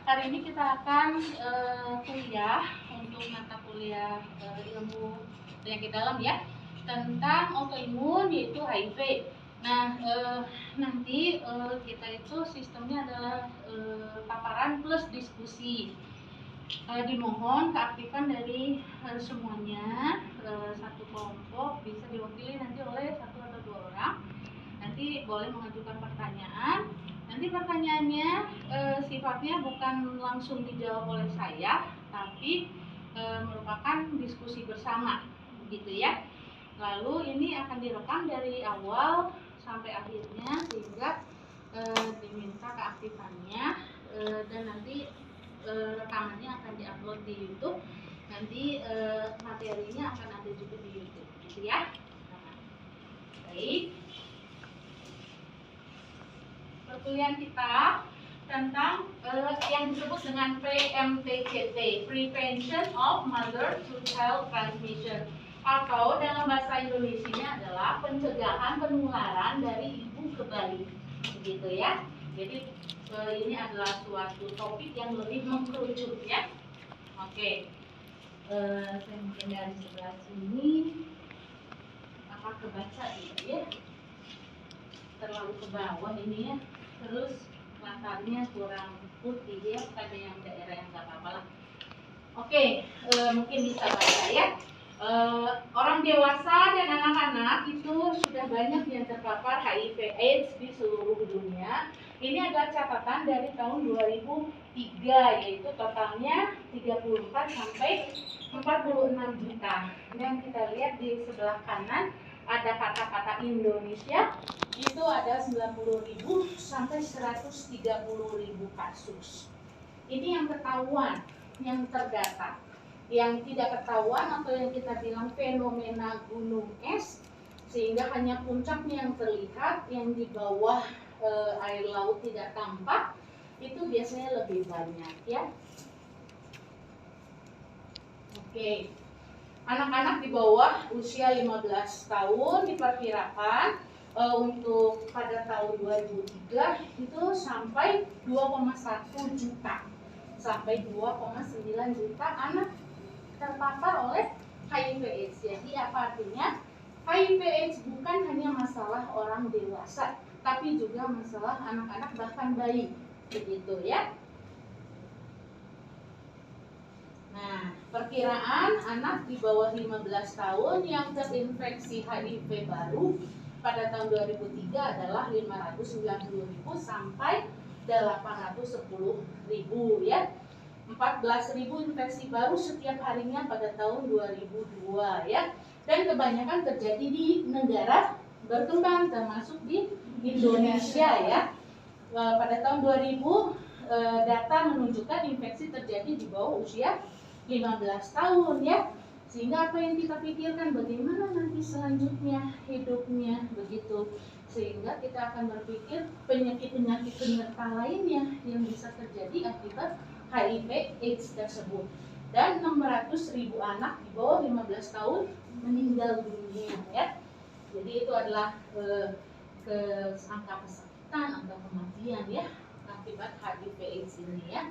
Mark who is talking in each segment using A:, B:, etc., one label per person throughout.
A: Hari ini kita akan kuliah untuk mata kuliah ilmu penyakit dalam ya, tentang autoimun yaitu HIV. Nah, nanti kita itu sistemnya adalah paparan plus diskusi. Dimohon keaktifan dari semuanya, satu kelompok bisa diwakili nanti oleh 1 atau 2 orang. Nanti boleh mengajukan pertanyaan. Nanti pertanyaannya sifatnya bukan langsung dijawab oleh saya, tapi merupakan diskusi bersama, gitu ya. Lalu ini akan direkam dari awal sampai akhirnya, sehingga diminta keaktifannya, dan nanti rekamannya akan diupload di YouTube. Nanti materinya akan ada juga di YouTube, gitu ya. Baik. Perkuliahan kita tentang yang disebut dengan PMTCT, Prevention of Mother to Child Transmission, atau dalam bahasa Indonesia adalah pencegahan penularan dari ibu ke bayi, begitu ya. Jadi ini adalah suatu topik yang lebih mengkerucut ya. Oke, saya mungkin dari sebelah sini apa kebaca gitu ya, terlalu ke bawah ini ya. Terus latarnya kurang putih ya, ada yang daerah yang nggak apa-apa lah. Oke, mungkin bisa baca ya. Orang dewasa dan anak-anak itu sudah banyak yang terpapar HIV/AIDS di seluruh dunia. Ini adalah catatan dari tahun 2003, yaitu totalnya 34 sampai 46 juta. Yang kita lihat di sebelah kanan ada kata-kata Indonesia, itu ada 90.000 sampai 130.000 kasus. Ini yang ketahuan, yang terdata. Yang tidak ketahuan atau yang kita bilang fenomena gunung es, sehingga hanya puncaknya yang terlihat, yang di bawah air laut tidak tampak, itu biasanya lebih banyak ya. Oke. Anak-anak di bawah usia 15 tahun diperkirakan untuk pada tahun 2003 itu sampai 2,1 juta sampai 2,9 juta anak terpapar oleh HIV/AIDS. Jadi apa artinya? HIV/AIDS bukan hanya masalah orang dewasa, tapi juga masalah anak-anak bahkan bayi, begitu ya. Nah, perkiraan anak di bawah 15 tahun yang terinfeksi HIV baru pada tahun 2003 adalah 590.000 sampai 810.000 ya. 14.000 infeksi baru setiap harinya pada tahun 2002 ya. Dan kebanyakan terjadi di negara berkembang termasuk di Indonesia ya. Pada tahun 2000 data menunjukkan infeksi terjadi di bawah usia 15 tahun ya. Sehingga apa yang kita pikirkan, bagaimana nanti selanjutnya hidupnya, begitu. Sehingga kita akan berpikir penyakit-penyakit penyerta lainnya yang bisa terjadi akibat HIV/AIDS tersebut. Dan 600.000 anak di bawah 15 tahun meninggal dunia ya. Jadi itu adalah angka kesakitan, angka kematian ya akibat HIV/AIDS ini ya.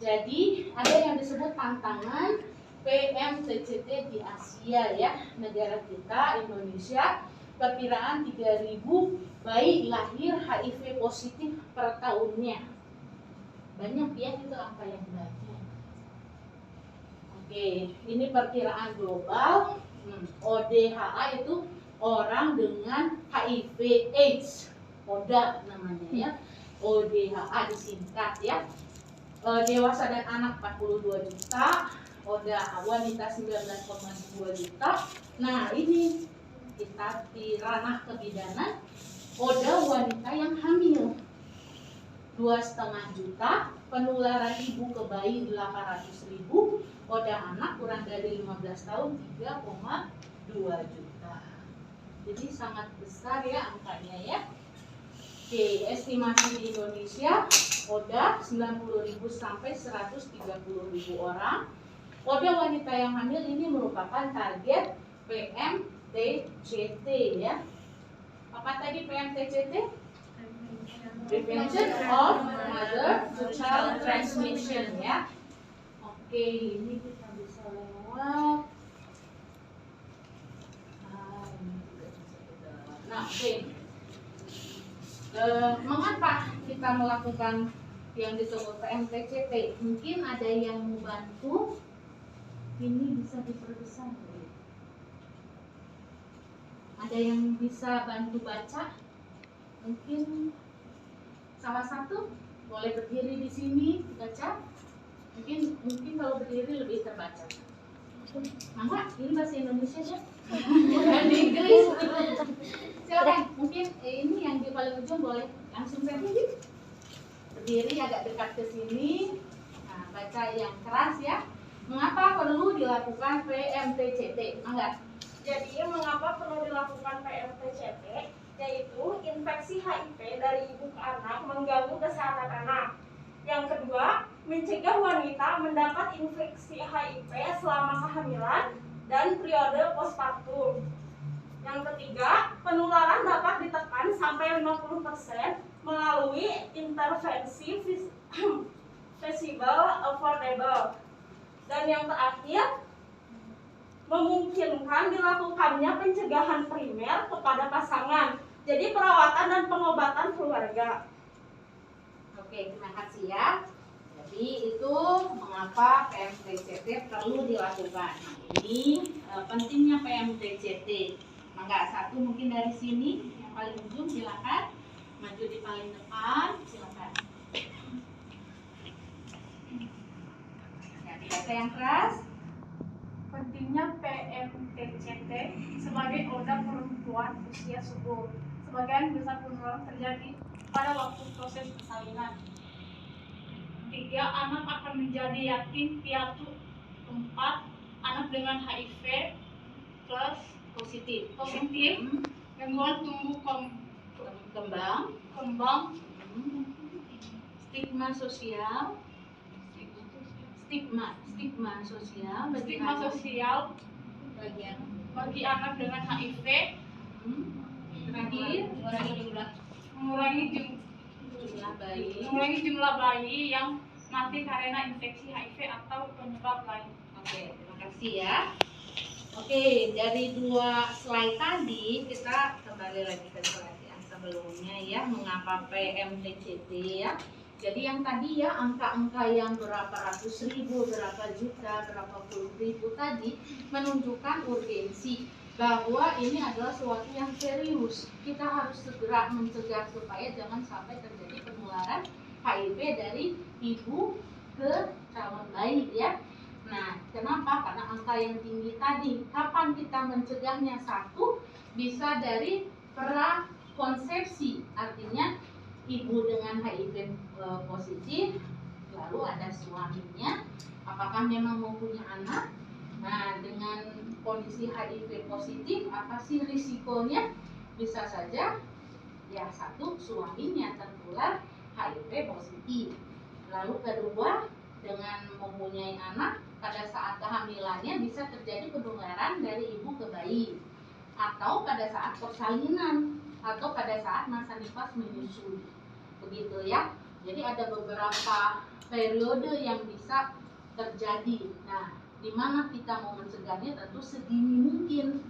A: Jadi ada yang disebut tantangan PMTCT di Asia ya, negara kita Indonesia. Perkiraan 3.000 bayi lahir HIV positif per tahunnya. Banyak ya, itu angka yang banyak. Oke, ini perkiraan global. ODHA itu orang dengan HIV/AIDS, ODA namanya ya. ODHA disingkat ya. Dewasa dan anak 42 juta, ODA wanita 19,2 juta. Nah, ini kita di ranah kebidanan, ODA wanita yang hamil 2,5 juta, penularan ibu ke bayi 800.000, ODA anak kurang dari 15 tahun 3,2 juta. Jadi sangat besar ya angkanya ya. Oke, estimasi di Indonesia ODA 90.000 sampai 130.000 orang. ODA wanita yang hamil ini merupakan target PMTCT ya. Apa tadi PMTCT? Prevention of mother to child transmission ya. Oke, ini kita bisa lewat. Nah, oke. Mengapa kita melakukan yang disebut PMTCT? Mungkin ada yang mau bantu. Ini bisa diperbesar. Ada yang bisa bantu baca? Mungkin salah satu boleh berdiri di sini baca. Mungkin kalau berdiri lebih terbaca. Mangga, ini bahasa Indonesia ya? Bukan Inggris. Silakan. Mungkin ini yang di paling ujung boleh langsung berdiri. Berdiri agak dekat ke sini. Nah, baca yang keras ya. Mengapa perlu dilakukan PMTCT? Mangga.
B: Jadi mengapa perlu dilakukan PMTCT? Yaitu infeksi HIV dari ibu ke anak mengganggu kesehatan anak. Yang kedua, mencegah wanita mendapat infeksi HIV selama kehamilan dan periode postpartum. Yang ketiga, penularan dapat ditekan sampai 50% melalui intervensi visible affordable. Dan yang terakhir, memungkinkan dilakukannya pencegahan primer kepada pasangan. Jadi perawatan dan pengobatan keluarga.
A: Oke, terima kasih ya. Jadi itu mengapa PMTCT perlu dilakukan. Nah, ini pentingnya PMTCT. Mangga satu mungkin dari sini yang paling ujung silakan. Maju di paling depan silakan. Ya, baca yang keras.
B: Pentingnya PMTCT sebagai organ perempuan usia subur. Sebagian besar penularan terjadi pada waktu proses persalinan. 3. Anak akan menjadi yatim piatu. 4. Anak dengan HIV plus
A: Positif.
B: gangguan tumbuh kembang,
A: stigma sosial
B: bagi anak dengan HIV.
A: Terakhir,
B: mengurangi jumlah bayi yang mati karena infeksi HIV atau penyebab lain.
A: Oke, terima kasih ya. Oke, dari 2 slide tadi kita kembali lagi ke slide yang sebelumnya ya, mengapa PMTCT ya. Jadi yang tadi ya, angka-angka yang berapa ratus ribu, berapa juta, berapa puluh ribu tadi menunjukkan urgensi bahwa ini adalah sesuatu yang serius. Kita harus segera mencegah supaya jangan sampai terjadi penularan HIV dari ibu ke calon bayi ya. Nah, kenapa? Karena angka yang tinggi tadi. Kapan kita mencegahnya? Satu, bisa dari prakonsepsi, artinya ibu dengan HIV positif, lalu ada suaminya, apakah memang mau punya anak? Nah, dengan kondisi HIV positif, apa sih risikonya? Bisa saja, ya satu, suaminya tertular HIV positif. Lalu kedua, dengan mempunyai anak, pada saat kehamilannya bisa terjadi penularan dari ibu ke bayi, atau pada saat persalinan, atau pada saat masa nifas menyusui. Begitu ya. Jadi ada beberapa periode yang bisa terjadi. Nah, di mana kita mau mencegahnya tentu sedini mungkin,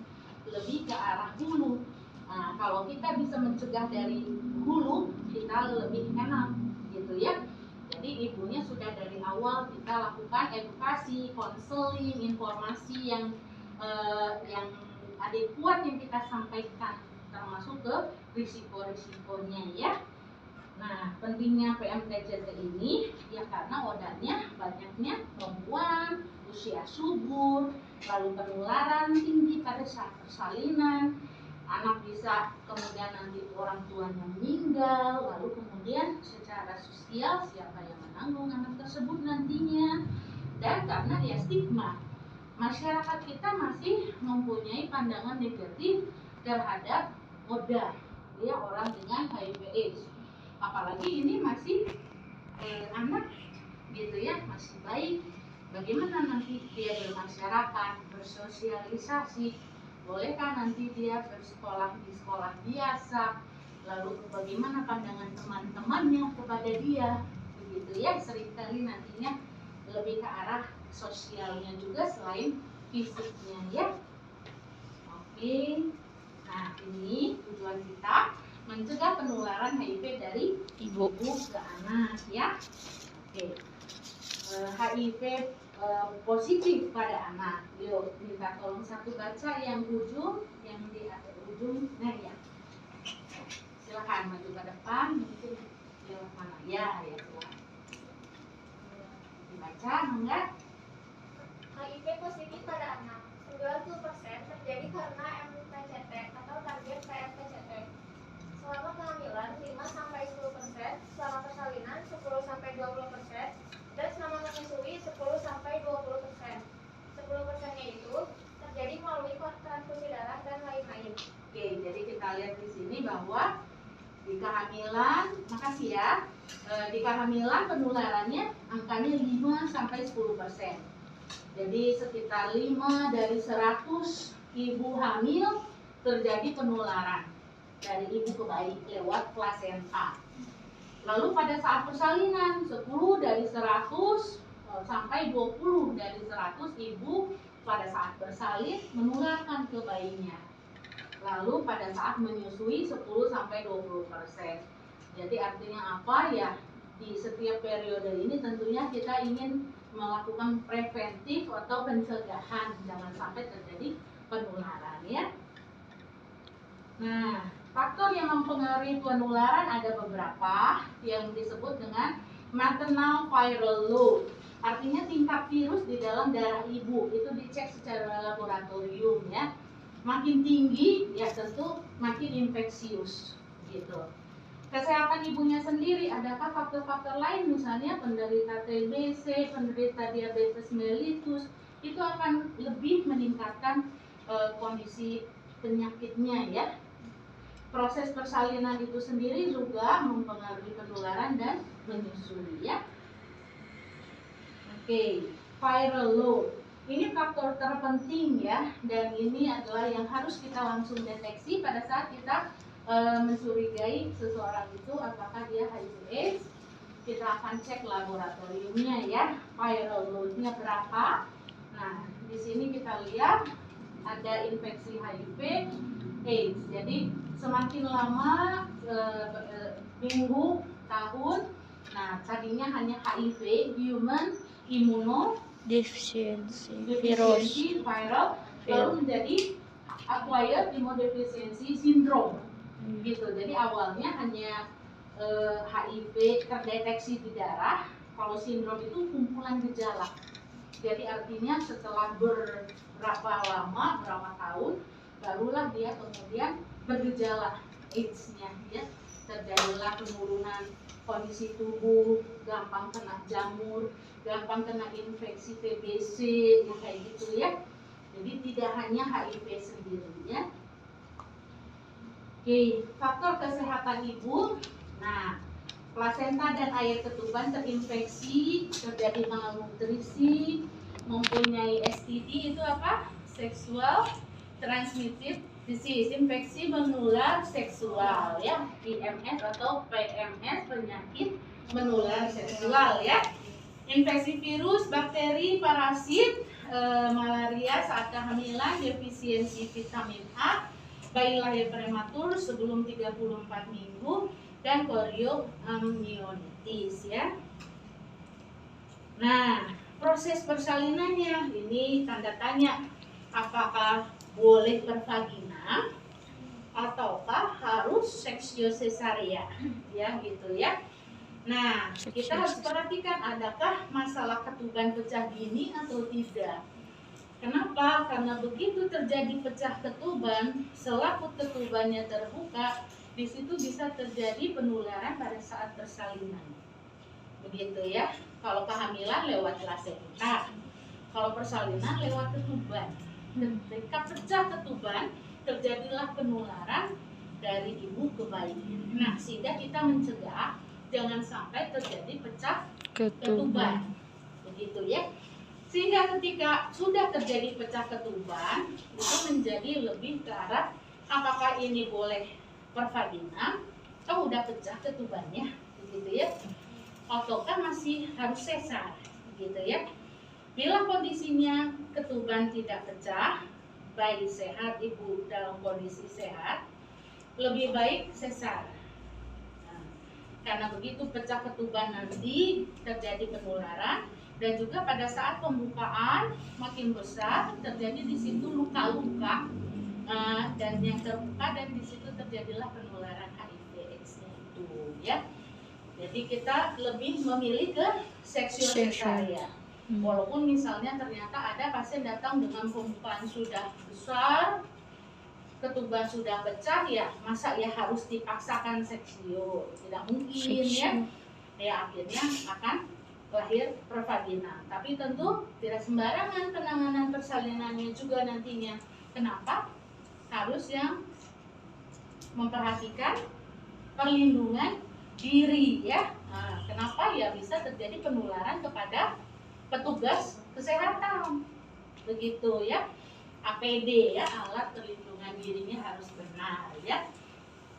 A: lebih ke arah hulu. Nah, kalau kita bisa mencegah dari hulu, kita lebih enak, gitu ya. Jadi ibunya sudah dari awal kita lakukan edukasi, konseling, informasi yang adekuat yang kita sampaikan, termasuk ke risiko-risikonya ya. Nah, pentingnya PMTCT ini ya karena odanya banyaknya perempuan, usia subur, lalu penularan tinggi pada saat persalinan, anak bisa kemudian nanti orang tuanya meninggal, lalu kemudian secara sosial siapa yang menanggung anak tersebut nantinya. Dan karena ya stigma, masyarakat kita masih mempunyai pandangan negatif terhadap ODA, ya orang dengan HIV/AIDS. Apalagi ini masih anak gitu ya, masih baik. Bagaimana nanti dia bermasyarakat, bersosialisasi? Bolehkah nanti dia bersekolah di sekolah biasa, lalu bagaimana pandangan teman-temannya kepada dia, begitu ya. Seringkali nantinya lebih ke arah sosialnya juga selain fisiknya ya. Oke, nah ini tujuan kita mencegah penularan HIV dari ibu ke anak ya. Oke, HIV positif pada anak. Yuk minta tolong satu baca yang ujung, yang di ujung, nah ya. Silakan maju ke depan, mungkin lewat mana ya, ya silakan. Dibaca, enggak?
C: HIV positif pada anak 90% terjadi karena MPCT atau target PMPCT. Selama kehamilan 5-10%, selama persalinan 10-20%, dan selama menyusui 10-20%. 10%-nya itu terjadi melalui transfusi darah dan lain-lain.
A: Oke, jadi kita lihat di sini bahwa di kehamilan, makasih ya, di kehamilan penularannya angkanya 5-10%. Jadi sekitar 5 dari 100 ibu hamil terjadi penularan dari ibu ke bayi lewat plasenta. Lalu pada saat persalinan 10 dari 100 sampai 20 dari 100 ibu pada saat bersalin menularkan ke bayinya. Lalu pada saat menyusui 10-20%. Jadi artinya apa ya? Di setiap periode ini tentunya kita ingin melakukan preventif atau pencegahan, jangan sampai terjadi penularan ya. Nah, faktor yang mempengaruhi penularan ada beberapa yang disebut dengan maternal viral load. Artinya tingkat virus di dalam darah ibu itu dicek secara laboratorium ya. Makin tinggi ya tentu makin infeksius gitu. Kesehatan ibunya sendiri, adakah faktor-faktor lain misalnya penderita TBC, penderita diabetes mellitus, itu akan lebih meningkatkan kondisi penyakitnya ya. Proses persalinan itu sendiri juga mempengaruhi penularan dan menyusui ya. Oke, viral load. Ini faktor terpenting ya, dan ini adalah yang harus kita langsung deteksi pada saat kita mencurigai seseorang itu apakah dia HIV/AIDS. Kita akan cek laboratoriumnya ya, viral load-nya berapa. Nah, di sini kita lihat ada infeksi HIV/AIDS. Jadi semakin lama minggu, tahun, nah tadinya hanya HIV, human immunodeficiency viral, lalu menjadi acquired immunodeficiency syndrome gitu. Jadi awalnya hanya HIV terdeteksi di darah. Kalau sindrom itu kumpulan gejala. Jadi artinya setelah berapa lama, berapa tahun, barulah dia kemudian bergejala AIDS-nya ya. Terjadilah penurunan kondisi tubuh, gampang kena jamur, gampang kena infeksi TBC, ya kayak gitu ya. Jadi tidak hanya HIV sendiri ya. Oke, faktor kesehatan ibu. Nah, plasenta dan air ketuban terinfeksi, terjadi malnutrisi, mempunyai STD itu apa? Sexual transmitted disease, infeksi menular seksual ya, IMS atau PMS, penyakit menular seksual ya. Infeksi virus, bakteri, parasit, malaria saat kehamilan, defisiensi vitamin A, bayi lahir prematur sebelum 34 minggu, dan korioamnionitis ya. Nah, proses persalinannya ini tanda tanya, apakah boleh bervagina ataukah harus seksio cesaria ya gitu ya. Nah, kita harus perhatikan adakah masalah ketuban pecah dini atau tidak. Kenapa? Karena begitu terjadi pecah ketuban, selaput ketubannya terbuka, di situ bisa terjadi penularan pada saat persalinan. Begitu ya. Kalau kehamilan lewat plasenta, kalau persalinan lewat ketuban. Ketika pecah ketuban, terjadilah penularan dari ibu ke bayi. Nah, sehingga kita mencegah jangan sampai terjadi pecah ketuban. Begitu ya. Sehingga ketika sudah terjadi pecah ketuban, itu menjadi lebih ke arah apakah ini boleh pervagina ataukah udah pecah ketubannya, begitu ya, ataukah masih harus sesar, gitu ya. Bila kondisinya ketuban tidak pecah, bayi sehat, ibu dalam kondisi sehat, lebih baik sesar. Nah, karena begitu pecah ketuban nanti terjadi penularan, dan juga pada saat pembukaan makin besar terjadi di situ luka-luka, dan yang terbuka, dan di situ terjadilah penularan HIV/AIDS-nya itu ya. Jadi kita lebih memilih ke seksual cesarean. Walaupun misalnya ternyata ada pasien datang dengan pembukaan sudah besar, ketuban sudah pecah, ya masa ya harus dipaksakan seksio? Tidak mungkin ya. Ya akhirnya akan lahir pervagina. Tapi tentu tidak sembarangan penanganan persalinannya juga nantinya. Kenapa? Harus yang memperhatikan perlindungan diri ya. Nah, kenapa? Ya bisa terjadi penularan kepada petugas kesehatan, begitu ya. APD ya, alat perlindungan dirinya harus benar ya.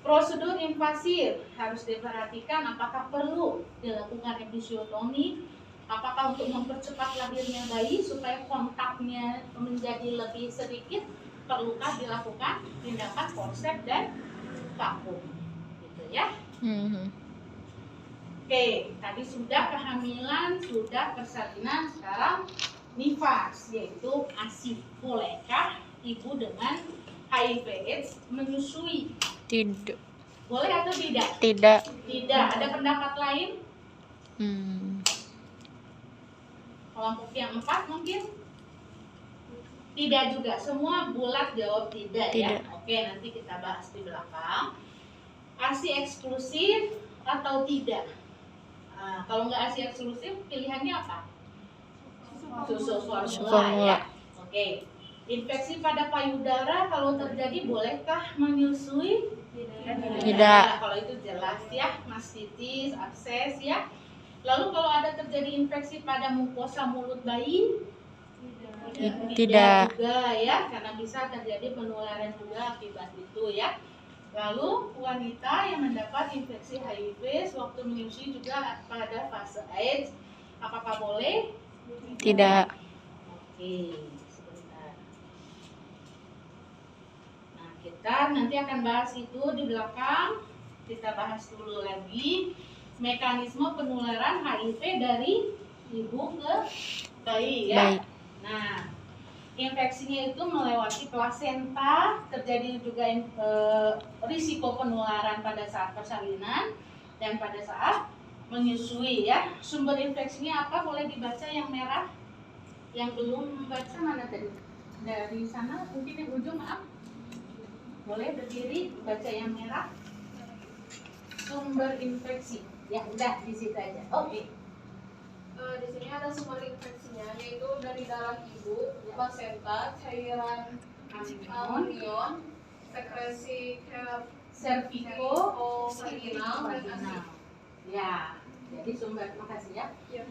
A: Prosedur invasif harus diperhatikan, apakah perlu dilakukan episiotomi, apakah untuk mempercepat lahirnya bayi supaya kontaknya menjadi lebih sedikit, perlukah dilakukan tindakan forceps dan vakum, gitu ya. Oke, tadi sudah kehamilan, sudah persalinan, sekarang nifas, yaitu ASI. Bolehkah ibu dengan HIV/AIDS menyusui?
D: Tidak.
A: Boleh atau tidak?
D: Tidak.
A: Tidak. Ada pendapat lain? Kelompok yang 4 mungkin? Tidak juga. Semua bulat jawab tidak ya. Oke, nanti kita bahas di belakang. ASI eksklusif atau tidak? Nah, kalau nggak ASI eksklusif, pilihannya apa? Susu formula ya. Oke. Infeksi pada payudara kalau terjadi, bolehkah menyusui?
D: Tidak.
A: Kalau itu jelas ya, mastitis, abses ya. Lalu kalau ada terjadi infeksi pada mukosa mulut bayi?
D: Tidak
A: juga ya, karena bisa terjadi penularan juga akibat itu ya. Lalu wanita yang mendapat infeksi HIV sewaktu menyusui juga pada fase AIDS, apakah boleh?
D: Tidak.
A: Oke, sebentar. Nah, kita nanti akan bahas itu di belakang. Kita bahas dulu lagi mekanisme penularan HIV dari ibu ke bayi ya.
D: Baik.
A: Nah, infeksinya itu melewati plasenta, terjadi juga risiko penularan pada saat persalinan dan pada saat menyusui ya. Sumber infeksinya apa? Boleh dibaca yang merah. Yang belum membaca mana tadi? Dari sana mungkin yang ujung, maaf. Boleh berdiri baca yang merah. Sumber infeksi. Ya udah di situ aja. Oke.
C: Di sini ada sumber infeksinya, yaitu dari darah ibu, plasenta, cairan amnion, sekresi
A: Cervico
C: vaginal, dan
A: vaginal. Ya, jadi sumber, makasih ya.
C: Ya.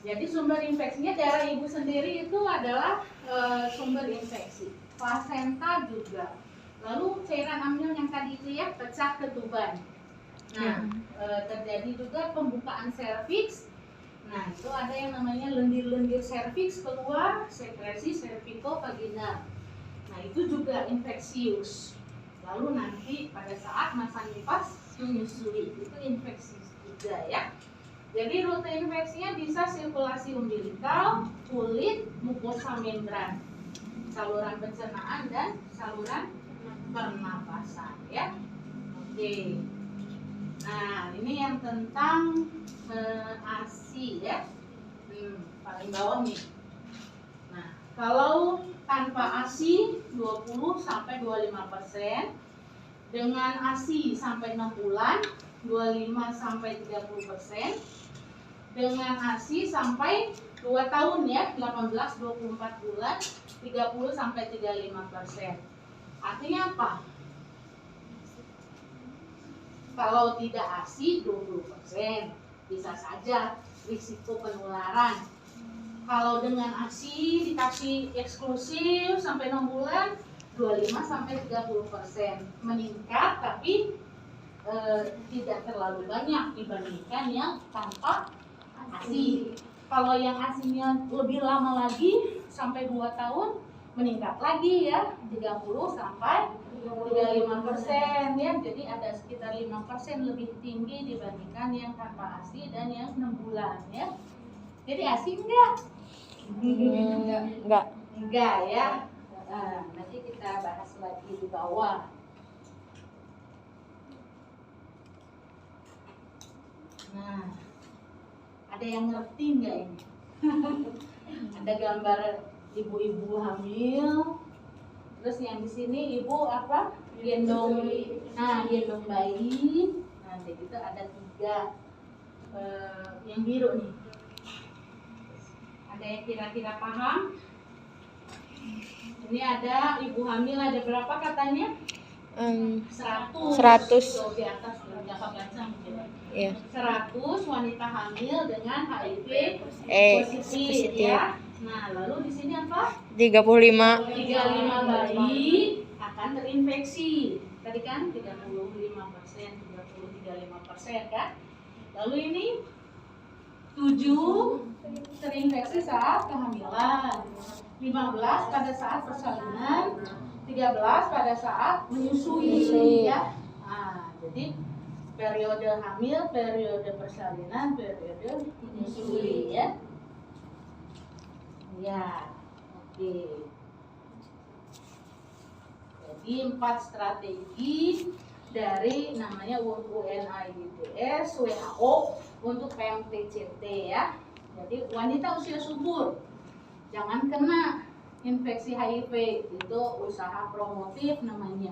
A: Jadi sumber infeksinya darah ibu sendiri itu adalah sumber infeksi. Plasenta juga. Lalu cairan amnion yang tadi itu ya, pecah ketuban. Nah, terjadi juga pembukaan serviks. Nah, itu ada yang namanya lendir-lendir serviks keluar, sekresi cervico-vaginal. Nah, itu juga infeksius. Lalu nanti pada saat masa nifas menyusui, itu infeksi juga ya. Jadi rute infeksinya bisa sirkulasi umbilikal, kulit, mukosa membran, saluran pencernaan dan saluran pernapasan ya. Oke. Nah, ini yang tentang ASI ya, paling bawah nih. Nah, kalau tanpa ASI 20-25%, dengan ASI sampai 6 bulan 25-30%, dengan ASI sampai 2 tahun ya, 18-24 bulan 30-35%. Artinya apa? Kalau tidak ASI 20%, bisa saja risiko penularan. Kalau dengan ASI dikasih eksklusif sampai 6 bulan, 25-30%. Meningkat tapi tidak terlalu banyak dibandingkan yang tanpa ASI. Kalau yang ASINya lebih lama lagi sampai 2 tahun meningkat lagi ya 30 sampai 35% ya. Jadi ada sekitar 5% lebih tinggi dibandingkan yang tanpa ASI dan yang 6 bulan ya. Jadi ASI enggak?
D: Enggak.
A: Enggak ya. Nanti kita bahas lagi di bawah. Nah, ada yang ngerti nggak ini? Ada gambar ibu-ibu hamil. Terus yang di sini ibu apa? Gendong. Nah, gendong bayi. Nah, jadi itu ada 3 yang biru nih. Ada yang kira-kira paham? Ini ada ibu hamil ada berapa katanya? 100. Tuh, di atas berapa baca mungkin?
D: Iya.
A: 100 wanita hamil dengan HIV positif ya. Nah, lalu di sini apa?
D: 35.
A: 35 bayi akan terinfeksi. Tadi kan 35%, 35% kan? Lalu ini 7 terinfeksi saat kehamilan, 15 pada saat persalinan, 13 pada saat menyusui ya. Nah, jadi periode hamil, periode persalinan, periode menyusui ya. Ya, oke. Jadi 4 strategi dari namanya UNAIDS, WHO untuk PMTCT ya. Jadi wanita usia subur jangan kena infeksi HIV, itu usaha promotif namanya.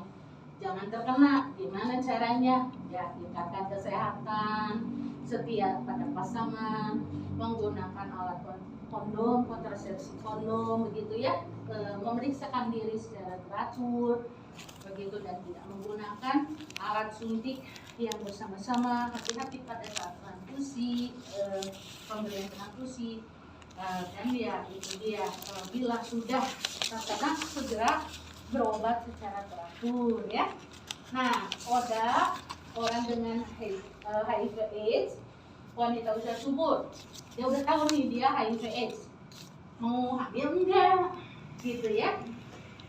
A: Jangan terkena. Gimana caranya? Ya, tingkatkan kesehatan, setia pada pasangan, menggunakan alat kondom, kontrasepsi kondom, begitu ya. Memeriksakan diri secara teratur, begitu, dan tidak menggunakan alat suntik yang bersama-sama. Hati-hati pada saat transfusi, pemberian transfusi. Dan ya itu dia, bila sudah terkena segera berobat secara teratur ya. Nah, orang dengan HIV/AIDS, wanita usia subur, dia udah tahu nih dia HIV/AIDS, mau hamil enggak, gitu ya.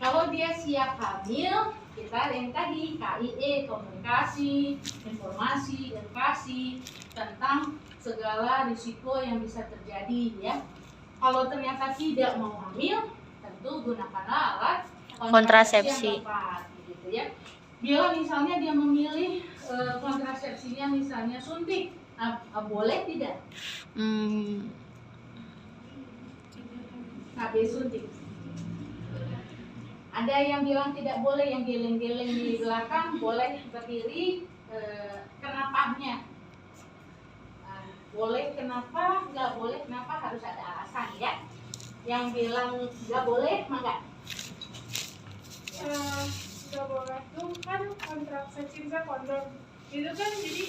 A: Kalau dia siap hamil, kita yang tadi KIE, komunikasi, informasi, edukasi tentang segala risiko yang bisa terjadi ya. Kalau ternyata tidak mau hamil, tentu gunakanlah alat kontrasepsi yang tepat, gitu ya. Bila misalnya dia memilih kontrasepsinya misalnya suntik, boleh tidak? KB suntik. Ada yang bilang tidak boleh, yang geleng-geleng di belakang boleh berdiri. Kenapanya? Boleh kenapa, nggak boleh kenapa, harus ada alasan ya. Yang bilang nggak boleh, enggak?
C: Nggak boleh tuh kan kontrasepsi bisa kondom. Itu kan jadi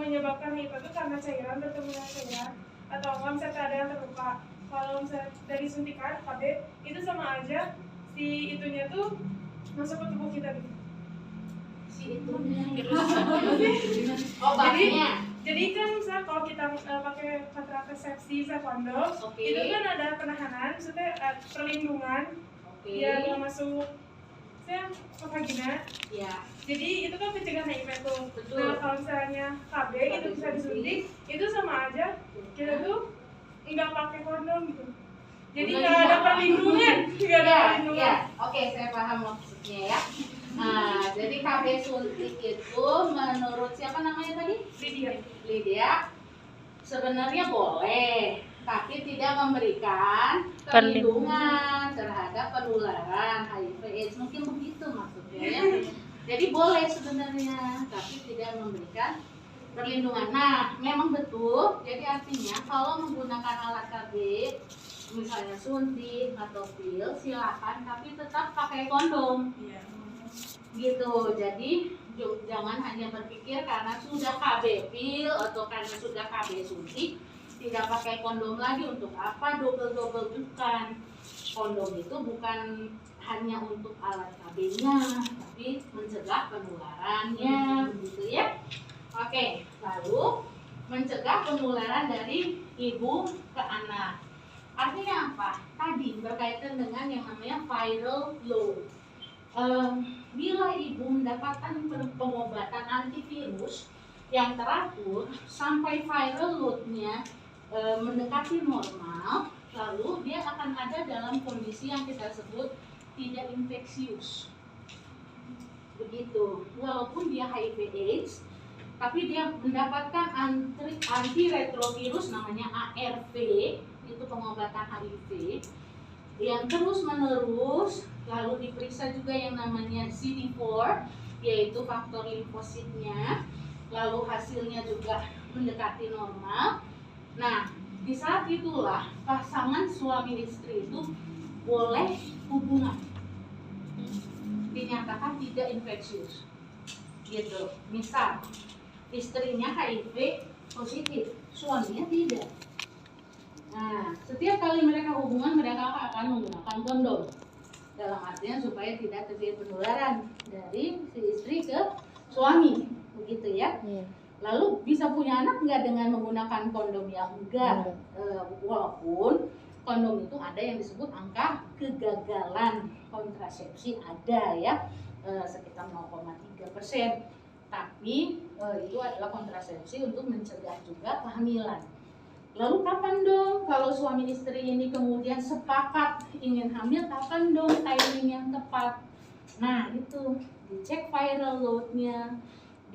C: menyebabkan HIV itu karena cairan bertemu dengan cairan, atau kalau misalnya ada yang terluka. Kalau misalnya dari suntikan KB itu sama aja si itunya tuh masuk ke tubuh kita gitu.
A: Si itunya.
C: Obatnya. Jadi kan misalnya kalau kita pakai kontrasepsi bisa kondom, itu kan ada penahanan, maksudnya perlindungan, ya nggak masuk saya vagina. Ya. Jadi itu kan pencegahan HIV tuh. Betul. Nah kalau misalnya KB itu bisa disuntik, itu sama aja kita tuh nggak pakai kondom gitu. Jadi nggak ada perlindungan, nggak ada perlindungan.
A: Ya. Oke, saya paham maksudnya ya. Nah, jadi KB suntik itu menurut siapa namanya tadi? Lydia. Sebenarnya boleh, tapi tidak memberikan perlindungan terhadap penularan HIV/AIDS. Mungkin begitu maksudnya ya. Jadi boleh sebenarnya, tapi tidak memberikan perlindungan. Nah, memang betul. Jadi artinya kalau menggunakan alat KB, misalnya suntik atau pil, silakan, tapi tetap pakai kondom. Gitu. Jadi jangan hanya berpikir karena sudah KB pil atau karena sudah KB suntik tidak pakai kondom lagi. Untuk apa double bukan. Kondom itu bukan hanya untuk alat KB-nya, tapi mencegah penularannya, begitu ya. Oke, lalu mencegah penularan dari ibu ke anak. Artinya apa? Tadi berkaitan dengan yang namanya viral load. Bila ibu mendapatkan pengobatan antivirus yang teratur sampai viral load-nya mendekati normal, lalu dia akan ada dalam kondisi yang kita sebut tidak infeksius. Begitu. Walaupun dia HIV/AIDS, tapi dia mendapatkan antiretrovirus namanya ARV, itu pengobatan HIV yang terus menerus, lalu diperiksa juga yang namanya CD4, yaitu faktor limfositnya, lalu hasilnya juga mendekati normal. Nah, di saat itulah pasangan suami istri itu boleh hubungan, dinyatakan tidak infeksius, gitu. Misal istrinya HIV positif, suaminya tidak. Nah, setiap kali mereka hubungan, mereka akan menggunakan kondom. Dalam artian supaya tidak terjadi penularan dari si istri ke suami, begitu ya. Lalu bisa punya anak nggak dengan menggunakan kondom? Ya enggak. Walaupun kondom itu ada yang disebut angka kegagalan kontrasepsi ada ya, sekitar 0,3%. Tapi itu adalah kontrasepsi untuk mencegah juga kehamilan. Lalu kapan dong kalau suami istri ini kemudian sepakat ingin hamil, kapan dong timing yang tepat? Nah itu dicek viral load-nya,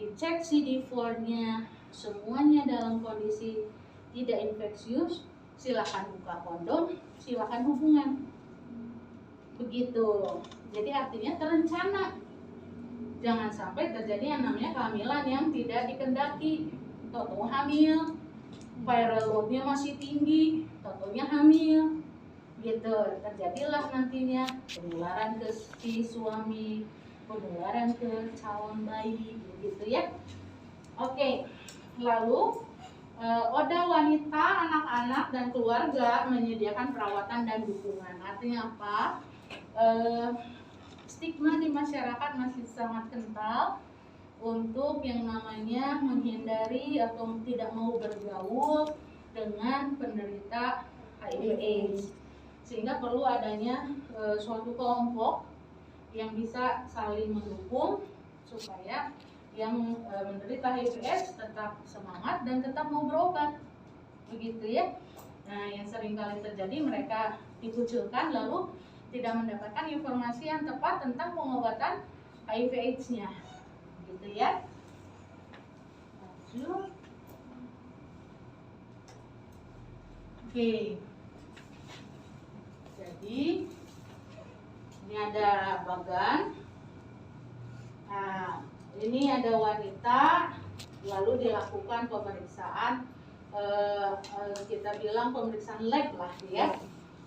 A: dicek CD4-nya, semuanya dalam kondisi tidak infeksius, silakan buka kondom, silakan hubungan. Begitu. Jadi artinya terencana. Jangan sampai terjadi yang namanya kehamilan yang tidak dikendaki. Toto hamil, viral load-nya masih tinggi, totonya hamil, gitu. Terjadilah nantinya penularan ke si suami, penularan ke calon bayi, begitu ya. Oke, lalu ODA wanita, anak-anak dan keluarga menyediakan perawatan dan dukungan. Artinya apa? Stigma di masyarakat masih sangat kental untuk yang namanya menghindari atau tidak mau bergaul dengan penderita HIV/AIDS, sehingga perlu adanya suatu kelompok yang bisa saling mendukung supaya yang menderita HIV/AIDS tetap semangat dan tetap mau berobat, begitu ya. Nah, yang sering kali terjadi mereka dikucilkan lalu tidak mendapatkan informasi yang tepat tentang pengobatan HIV/AIDS-nya, gitu ya. Lanjut. Oke. Jadi ini ada bagan. Nah, ini ada wanita, lalu dilakukan pemeriksaan, kita bilang pemeriksaan lab lah ya.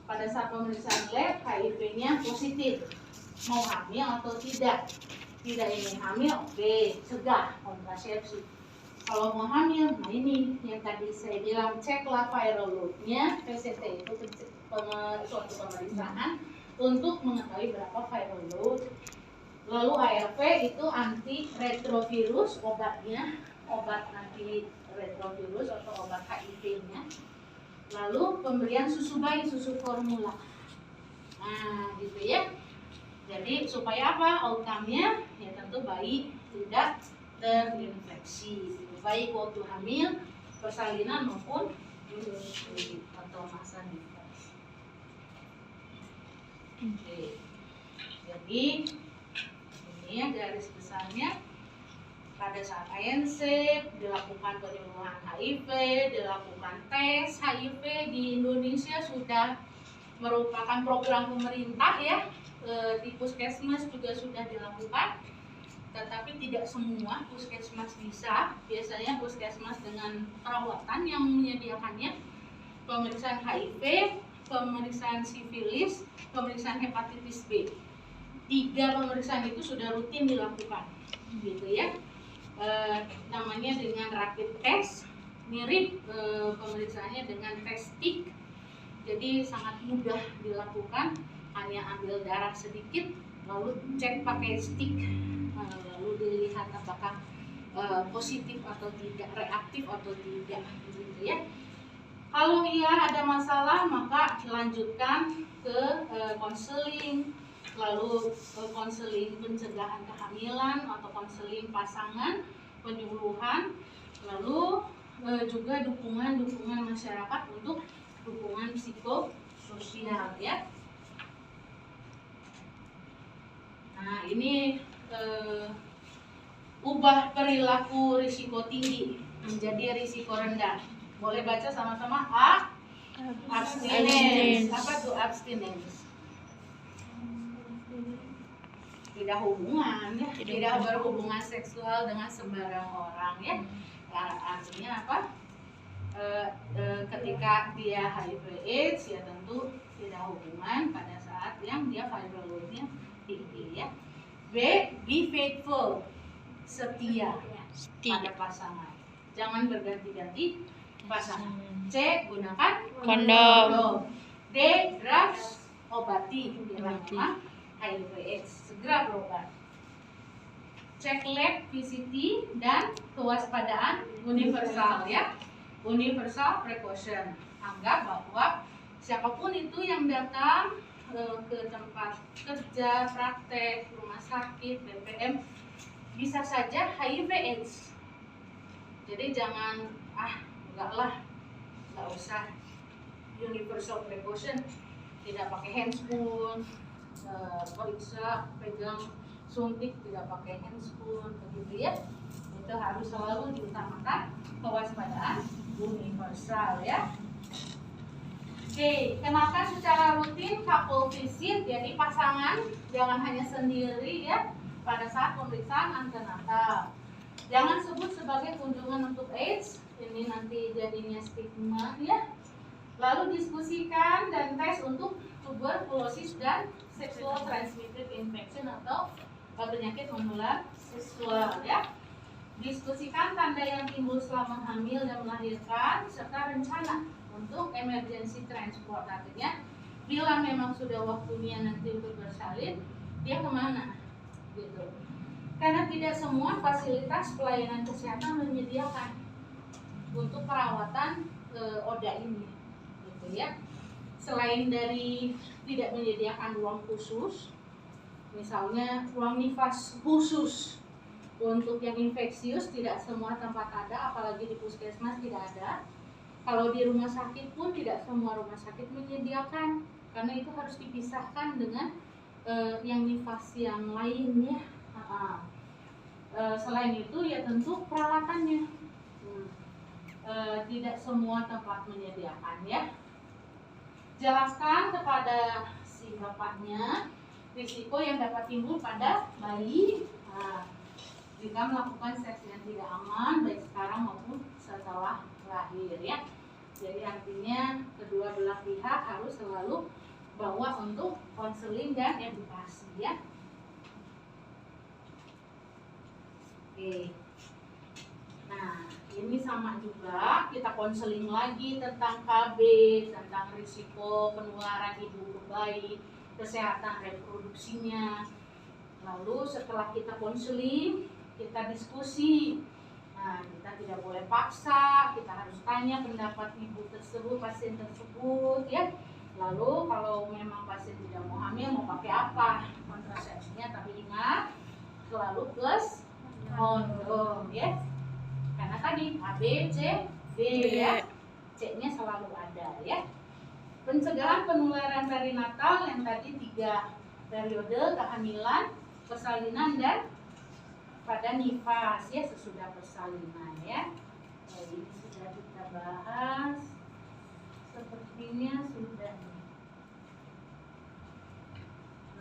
A: Pada saat pemeriksaan lab, HIV-nya positif. Mau hamil atau tidak? Tidak ingin hamil, oke, cegah kontrasepsi. Kalau mau hamil, nah ini yang tadi saya bilang, ceklah viral load-nya. PCT itu suatu pemeriksaan untuk mengetahui berapa viral load. Lalu ARV itu antiretrovirus, obatnya, obat antiretrovirus atau obat HIV-nya. Lalu pemberian susu bayi, susu formula. Nah, gitu ya. Jadi supaya apa? Outcome-nya ya tentu bayi tidak terinfeksi, baik waktu hamil, persalinan maupun atau masa nifas. Oke. Jadi ini ya garis besarnya. Pada saat ANC dilakukan penyembuhan HIV, dilakukan tes HIV di Indonesia sudah merupakan program pemerintah ya. Di puskesmas juga sudah dilakukan, tetapi tidak semua puskesmas bisa. Biasanya puskesmas dengan perawatan yang menyediakannya pemeriksaan HIV, pemeriksaan sifilis, pemeriksaan hepatitis B. 3 pemeriksaan itu sudah rutin dilakukan, gitu ya. Namanya dengan rapid test, mirip pemeriksaannya dengan tes stick, jadi sangat mudah dilakukan hanya ambil darah sedikit, lalu cek pakai stick, lalu dilihat apakah positif atau tidak, reaktif atau tidak, gitu ya. Kalau iya ada masalah, maka lanjutkan ke konseling, lalu konseling pencegahan kehamilan atau konseling pasangan, penyuluhan, lalu juga dukungan masyarakat untuk dukungan psikososial ya. Nah ini ubah perilaku risiko tinggi menjadi risiko rendah. Boleh baca sama-sama. Abstinence. Apa tuh abstinence? Tidak hubungan ya, tidak berhubungan seksual dengan sembarang orang ya. Artinya apa? Ketika dia HIV/AIDS ya tentu tidak hubungan pada saat yang dia viral loadnya tinggi ya. B. Be faithful, setia pada pasangan, jangan berganti-ganti pasangan. C. Gunakan
D: Kondom.
A: D. Drugs, obati bila memang HIV/AIDS, segera berobat. Cek lab, VCT, dan kewaspadaan universal ya. Universal precaution. Anggap bahwa siapapun itu yang datang ke tempat kerja, praktek, rumah sakit, BPM, bisa saja HIV/AIDS. Jadi jangan nggak usah universal precaution, tidak pakai handspoon, periksa, pegang, suntik tidak pakai handspoon, begitu ya. Itu harus selalu diutamakan kewaspadaan universal ya. Oke, kenalkan secara rutin couple visit, jadi pasangan jangan hanya sendiri ya pada saat pemeriksaan antenatal. Jangan sebut sebagai kunjungan untuk AIDS, ini nanti jadinya stigma ya. Lalu diskusikan dan tes untuk tuberkulosis dan sexual transmitted infection atau penyakit menular seksual ya. Diskusikan tanda yang timbul selama hamil dan melahirkan serta rencana untuk emergency transport, artinya bila memang sudah waktunya nanti untuk bersalin, dia kemana gitu. Karena tidak semua fasilitas pelayanan kesehatan menyediakan untuk perawatan ODA ini gitu ya. Selain dari tidak menyediakan ruang khusus, misalnya ruang nifas khusus untuk yang infeksius, tidak semua tempat ada, apalagi di puskesmas tidak ada. Kalau di rumah sakit pun tidak semua rumah sakit menyediakan, karena itu harus dipisahkan dengan yang nifas yang lainnya. Selain itu ya tentu peralatannya, tidak semua tempat menyediakan ya. Jelaskan kepada si bapaknya risiko yang dapat timbul pada bayi jika melakukan seks yang tidak aman baik sekarang maupun setelah lahir ya. Jadi artinya kedua belah pihak harus selalu bawa untuk konseling dan edukasi ya. Oke. Nah, ini sama juga kita konseling lagi tentang KB, tentang risiko penularan ibu ke bayi, kesehatan reproduksinya. Lalu setelah kita konseling, kita diskusi. Nah, kita tidak boleh paksa, kita harus tanya pendapat ibu tersebut, pasien tersebut ya. Lalu kalau memang pasien tidak mau hamil, mau pakai apa kontrasepsinya, tapi ingat selalu plus kondom ya. Karena tadi A, B, C, D ya. C-nya selalu ada ya. Pencegahan penularan perinatal yang tadi 3 periode kehamilan, persalinan dan pada nifas ya, sesudah persalinan ya. Ini sudah kita bahas, sepertinya sudah.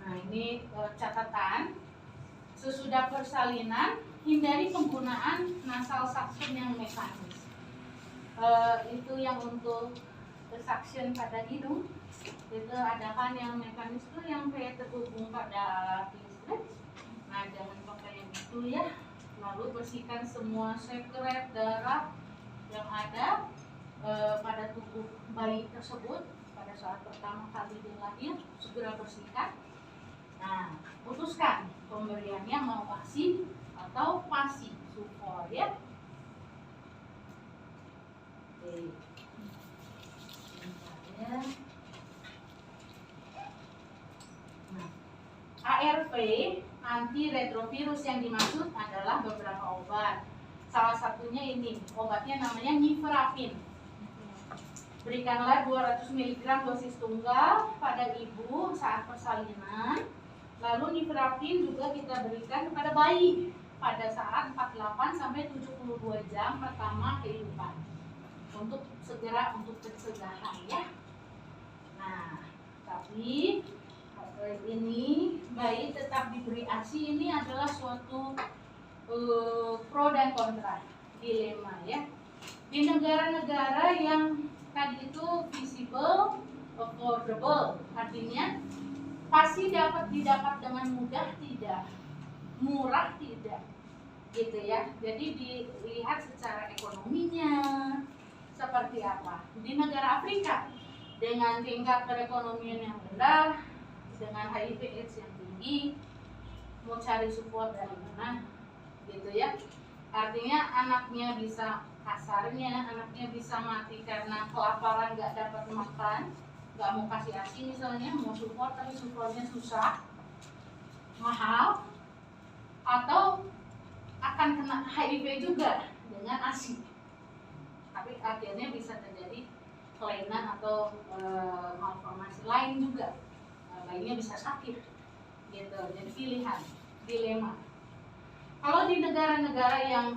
A: Nah ini catatan, sesudah persalinan hindari penggunaan nasal suction yang mekanis. Itu yang untuk suction pada hidung, itu adakan yang mekanis tuh yang kayak terhubung pada alat listrik. Nah jangan pakai yang itu ya. Lalu bersihkan semua sekret darah yang ada pada tubuh bayi tersebut pada pada saat pertama kali dia lahir, segera bersihkan. Nah, putuskan pemberiannya mau ASI atau PASI, sufor ya. Oke. Sebentar ya. Nah, ARV, antiretrovirus yang dimaksud adalah beberapa obat. Salah satunya ini, obatnya namanya Niverapin. Berikanlah 200 mg dosis tunggal pada ibu saat persalinan. Lalu Niverapin juga kita berikan kepada bayi pada saat 48 sampai 72 jam pertama kehidupan. Untuk pencegahan ya. Nah, tapi ini bayi tetap diberi ASI ini adalah suatu pro dan kontra, dilema ya. Di negara-negara yang tadi itu visible, affordable, artinya pasti dapat didapat dengan mudah tidak, murah tidak, gitu ya. Jadi dilihat secara ekonominya seperti apa. Di negara Afrika dengan tingkat perekonomian yang rendah, dengan HIV/AIDS yang tinggi, mau cari support dari mana? Gitu ya. Artinya anaknya bisa, kasarnya anaknya bisa mati karena kelaparan, nggak dapat makan, nggak mau kasih ASI misalnya, mau support tapi supportnya susah, mahal, atau akan kena HIV juga dengan ASI, tapi akhirnya bisa terjadi kelainan atau malformasi lain juga, lainnya bisa sakit gitu. Jadi pilihan, dilema. Kalau di negara-negara yang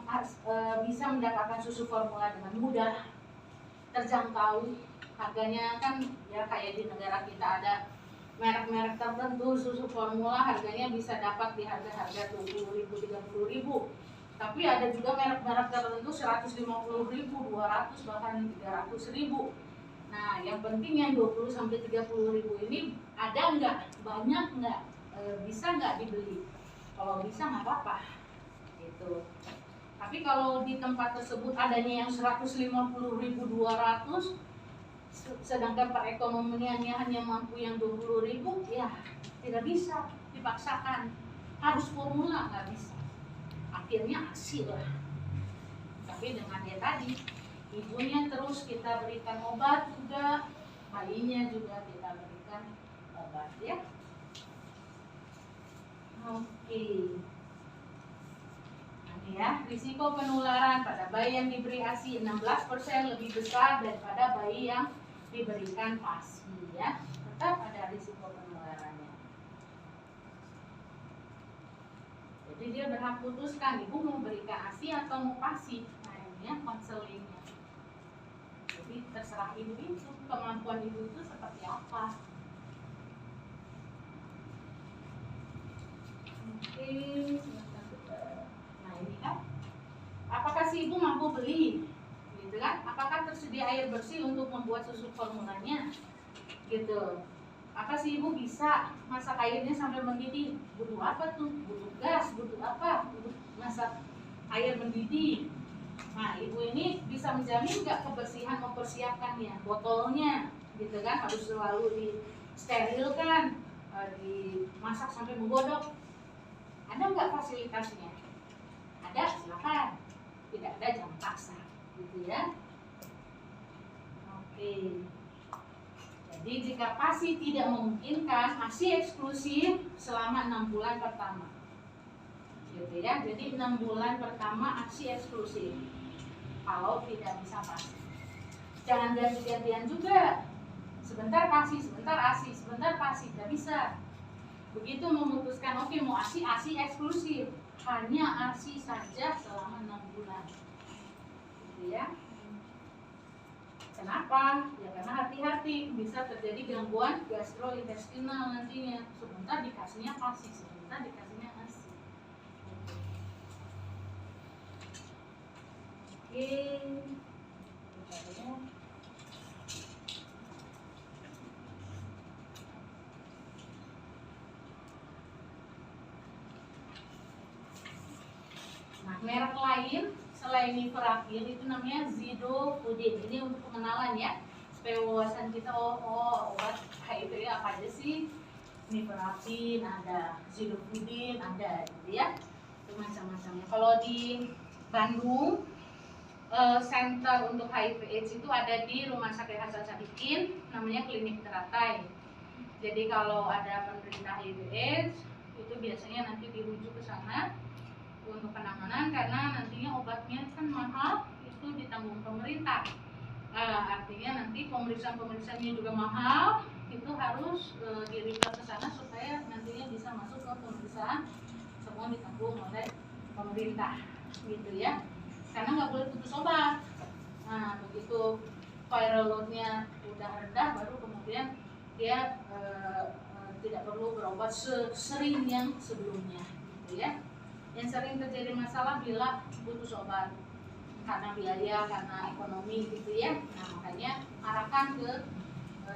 A: bisa mendapatkan susu formula dengan mudah, terjangkau, harganya kan ya kayak di negara kita ada merek-merek tertentu susu formula harganya bisa dapat di harga-harga 20.000, 30.000. Tapi ada juga merek-merek tertentu 150.000, 200 bahkan 300.000. Nah, yang penting yang 20 sampai 30.000 ini ada nggak, banyak nggak, bisa nggak dibeli? Kalau bisa nggak apa-apa. Gitu. Tapi kalau di tempat tersebut adanya yang 150.000, 200, sedangkan perekonomiannya hanya mampu yang 20.000, ya tidak bisa, dipaksakan harus formula, nggak bisa. Akhirnya ASI lah. Tapi dengan dia tadi, ibunya terus kita berikan obat juga, bayinya juga kita berikan obat ya. Oke. Ya, risiko penularan pada bayi yang diberi ASI 16% lebih besar daripada bayi yang diberikan PASI ya. Tetap ada risiko penularannya. Jadi dia berhak putuskan ibu mau berikan ASI atau mau PASI. Nah, ini ya konselingnya. Jadi terserah ibu itu, kemampuan ibu itu seperti apa. Oke. Ini kan, apakah si ibu mampu beli, gitu kan? Apakah tersedia air bersih untuk membuat susu formulanya, gitu? Apa si ibu bisa masak airnya sampai mendidih? Butuh apa tuh? Butuh gas, butuh apa? Butuh masak air mendidih. Nah, ibu ini bisa menjamin nggak kebersihan mempersiapkannya, botolnya, gitu kan? Harus selalu disterilkan, dimasak sampai menggodok. Ada nggak fasilitasnya? Ada, silakan. Tidak ada, jangan paksa, gitu ya. Oke. Jadi jika PASI tidak memungkinkan, ASI eksklusif selama 6 bulan pertama, gitu ya. Jadi 6 bulan pertama ASI eksklusif. Kalau tidak bisa PASI, jangan ganti-gantian juga. Sebentar PASI, sebentar ASI, sebentar PASI, tidak bisa. Begitu memutuskan, oke mau ASI, ASI eksklusif. Hanya ASI saja selama 6 bulan, gitu ya. Kenapa? Ya karena hati-hati, bisa terjadi gangguan gastrointestinal nantinya. Sebentar dikasihnya PASI, sebentar dikasihnya ASI. Oke. Nah, merek lain selain Niverapin itu namanya Zidofudin. Ini untuk pengenalan ya. supaya wawasan kita obat HIV apa aja sih. Nifurafin ada, zidofudin ada, gitu ya, itu macam-macamnya. Kalau di Bandung, center untuk HIV/AIDS itu ada di Rumah Sakit Hasan Sadikin, namanya Klinik Teratai. Jadi kalau ada penderita HIV/AIDS itu biasanya nanti dirujuk ke sana untuk penanganan, karena nantinya obatnya kan mahal, itu ditanggung pemerintah. Artinya nanti pemeriksaan-pemeriksaannya juga mahal, itu harus di-refer ke sana supaya nantinya bisa masuk ke pemeriksaan, semua ditanggung oleh pemerintah, gitu ya. Karena nggak boleh putus obat. Nah, begitu viral load-nya udah rendah, baru kemudian dia tidak perlu berobat sering yang sebelumnya, gitu ya. Yang sering terjadi masalah bila putus obat karena biaya, karena ekonomi, gitu ya. Nah, makanya arahkan ke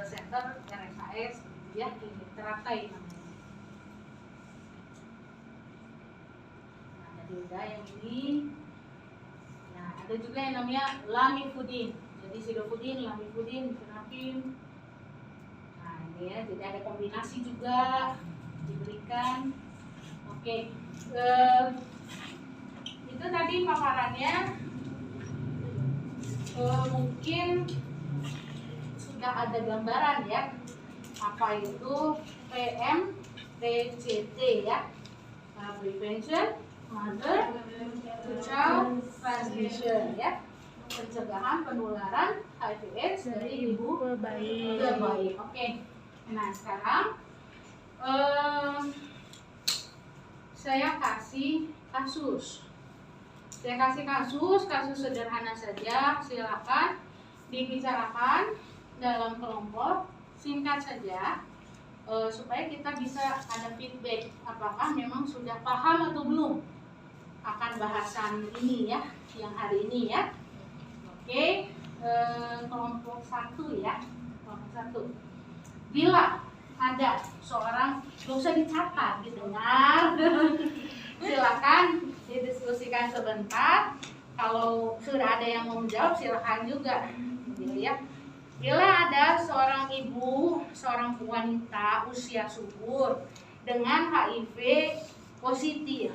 A: center RSAS, ya, Klinik Teratai namanya. Nah, tadi udah yang ini. Nah, ada juga yang namanya lamivudin. Jadi zidofudin, lamivudin, nifurafin. Nah, ini ya, jadi ada kombinasi juga diberikan. Oke, itu tadi paparannya. Mungkin sudah ada gambaran ya, apa itu PMTCT ya, prevention mother to child transmission ya, pencegahan penularan HIV/AIDS dari ibu ke bayi. Oke. Nah, sekarang saya kasih kasus. Saya kasih kasus sederhana saja, silakan dibicarakan dalam kelompok, singkat saja, supaya kita bisa ada feedback apakah memang sudah paham atau belum akan bahasan ini ya, yang hari ini ya. Oke, kelompok 1 ya, kelompok 1. Bila ada seorang, gak usah dicatat, didengar, silakan didiskusikan sebentar. Kalau sudah ada yang mau menjawab, silakan juga, gitu ya. Bila ada seorang ibu, seorang wanita usia subur dengan HIV positif,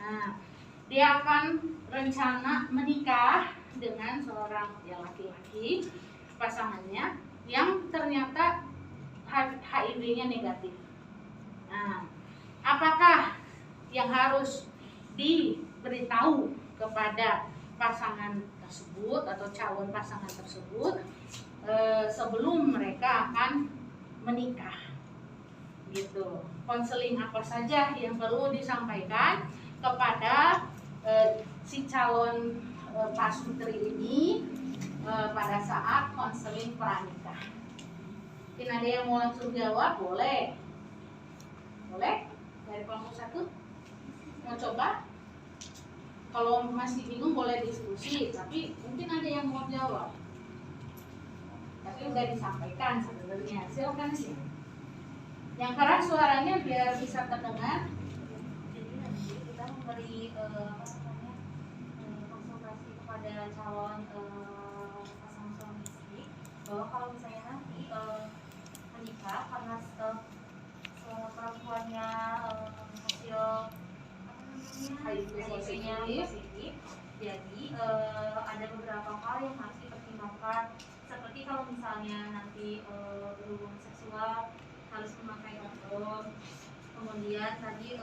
A: nah, dia akan rencana menikah dengan seorang laki-laki, pasangannya yang ternyata HIV-nya negatif. Nah, apakah yang harus diberitahu kepada pasangan tersebut atau calon pasangan tersebut sebelum mereka akan menikah, gitu? Konseling apa saja yang perlu disampaikan kepada si calon pasutri ini pada saat konseling pranikah? Mungkin ada yang mau langsung jawab, boleh? Boleh? Dari kelompok 1 mau coba? Kalau masih bingung boleh diskusi, tapi mungkin ada yang mau jawab. Tapi udah disampaikan sebenarnya. Silakan sih. Yang keras suaranya biar bisa terdengar.
E: Jadi nanti kita memberi konsultasi kepada calon pasangan suami istri bahwa kalau misalnya nanti menikah karena perempuannya hasil HIV-nya positif, jadi ada beberapa hal yang harus dipertimbangkan, seperti kalau misalnya nanti berhubungan seksual harus memakai kondom, kemudian tadi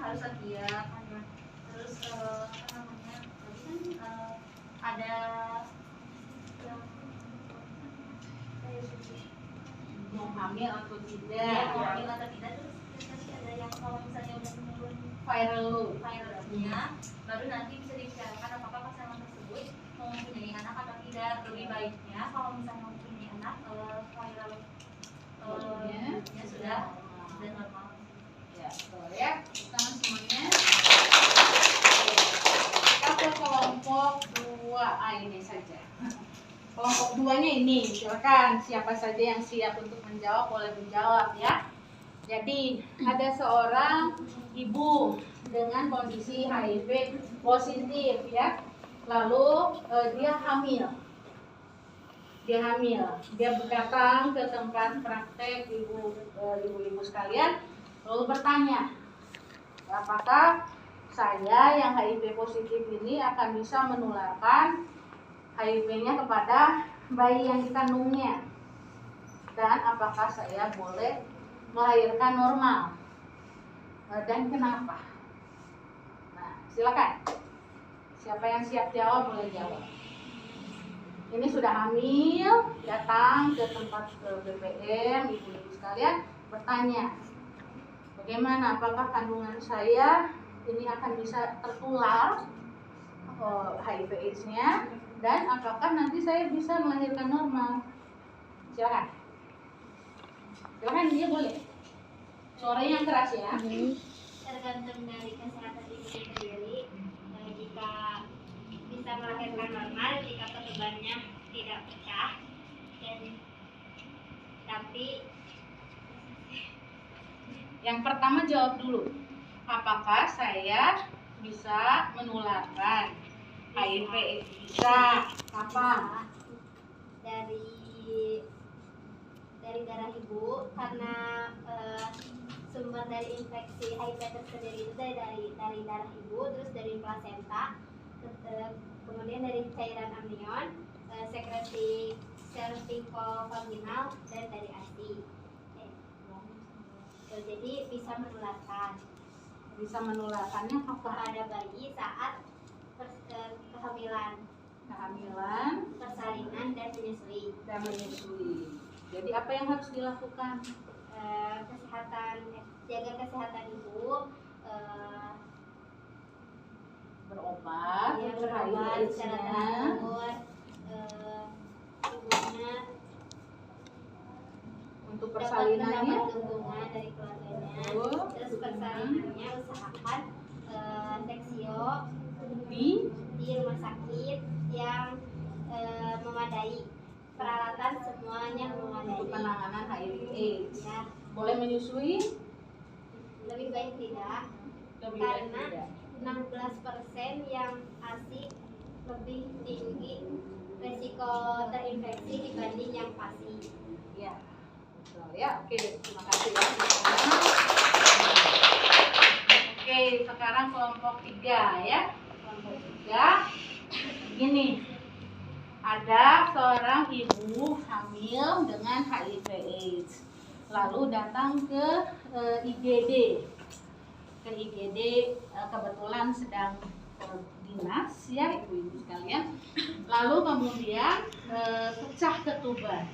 E: harus setia kan ya, terus tadi kan ada yang
A: Mau hamil atau tidak?
E: ya, hamil atau tidak, terus tadi ada yang kalau misalnya udah menurun
A: Viral load.
E: virusnya, baru nanti bisa dibicarakan apakah pasangan tersebut mau mempunyai anak atau tidak. Lebih baiknya kalau misalnya mempunyai anak, viral loadnya sudah normal.
A: Ya, boleh ya. Tangan semuanya. Kita ke kelompok 2A ini saja. Kelompok 2-nya ini, silakan siapa saja yang siap untuk menjawab boleh menjawab ya. Jadi ada seorang ibu dengan kondisi HIV positif ya. Lalu dia hamil. Dia datang ke tempat praktek ibu-ibu sekalian, lalu bertanya, apakah saya yang HIV positif ini akan bisa menularkan HIV-nya kepada bayi yang dikandungnya, dan apakah saya boleh melahirkan normal, dan kenapa? Nah, silakan. Siapa yang siap jawab boleh jawab. Ini sudah hamil, datang ke tempat BPM, ibu-ibu sekalian, bertanya, bagaimana, apakah kandungan saya ini akan bisa tertular HIV AIDS-nya, dan apakah nanti saya bisa melahirkan normal? Silakan. Silakan, dia boleh. Suaranya yang keras ya.
E: Tergantung dari kesehatan ibu sendiri. Jika bisa melahirkan normal, jika ketubannya tidak pecah, dan tapi
A: yang pertama jawab dulu, apakah saya bisa menularkan HIV? Bisa. Kapan?
E: dari darah ibu, karena sumber dari infeksi HIV tersendiri itu dari darah ibu, terus dari plasenta, kemudian dari cairan amnion, sekresi cervicovaginal, dan dari ASI. Jadi bisa menularkan.
A: Bisa menularkannya kapan?
E: Kepada bayi saat kehamilan, persalinan, dan menyusui.
A: Jadi apa yang harus dilakukan?
E: Jaga kesehatan ibu,
A: Berobat,
E: berobat secara teratur, ibunya
A: untuk
E: dapat
A: persalinannya,
E: mendapat dukungan dari keluarganya. Terus persalinannya usahakan seksio di rumah sakit yang memadai, peralatan semuanya memadai
A: untuk penanganan HIV/AIDS.
E: ya.
A: Boleh menyusui?
E: Lebih baik tidak,
A: Lebih baik
E: karena
A: tidak.
E: 16% yang ASI lebih tinggi resiko terinfeksi dibanding yang PASI.
A: Ya, betul ya. Oke, terima kasih ya. Oke, sekarang kelompok 3 ya. Kelompok 3 gini. Ada seorang ibu hamil dengan HIV/AIDS, lalu datang ke IGD. Kebetulan sedang dinas ya ibu-ibu sekalian. Lalu kemudian pecah ketuban.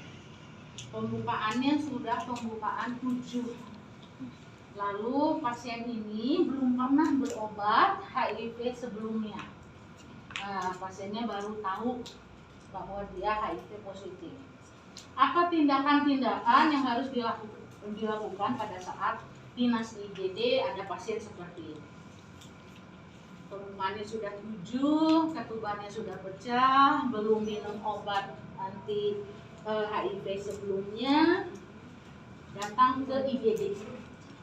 A: Pembukaannya sudah pembukaan 7. Lalu pasien ini belum pernah berobat HIV sebelumnya. Pasiennya baru tahu bahwa dia HIV positif. Apa tindakan-tindakan yang harus dilakukan pada saat dinas IGD ada pasien seperti ini? Pembukaannya sudah 7, ketubannya sudah pecah, belum minum obat anti HIV sebelumnya, datang ke IGD.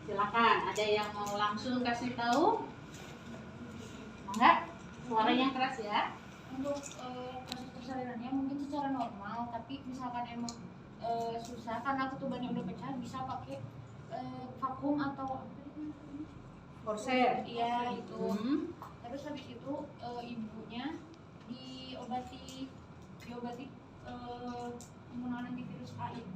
A: Silakan, ada yang mau langsung kasih tahu? Enggak? Suaranya keras ya.
F: Untuk kasus persalinannya mungkin secara normal, tapi misalkan emang susah karena ketubannya udah pecah, bisa pakai vakum atau
A: Korset.
F: iya itu.
A: Hmm.
F: Terus habis itu ibunya diobati penggunaan antivirus ARV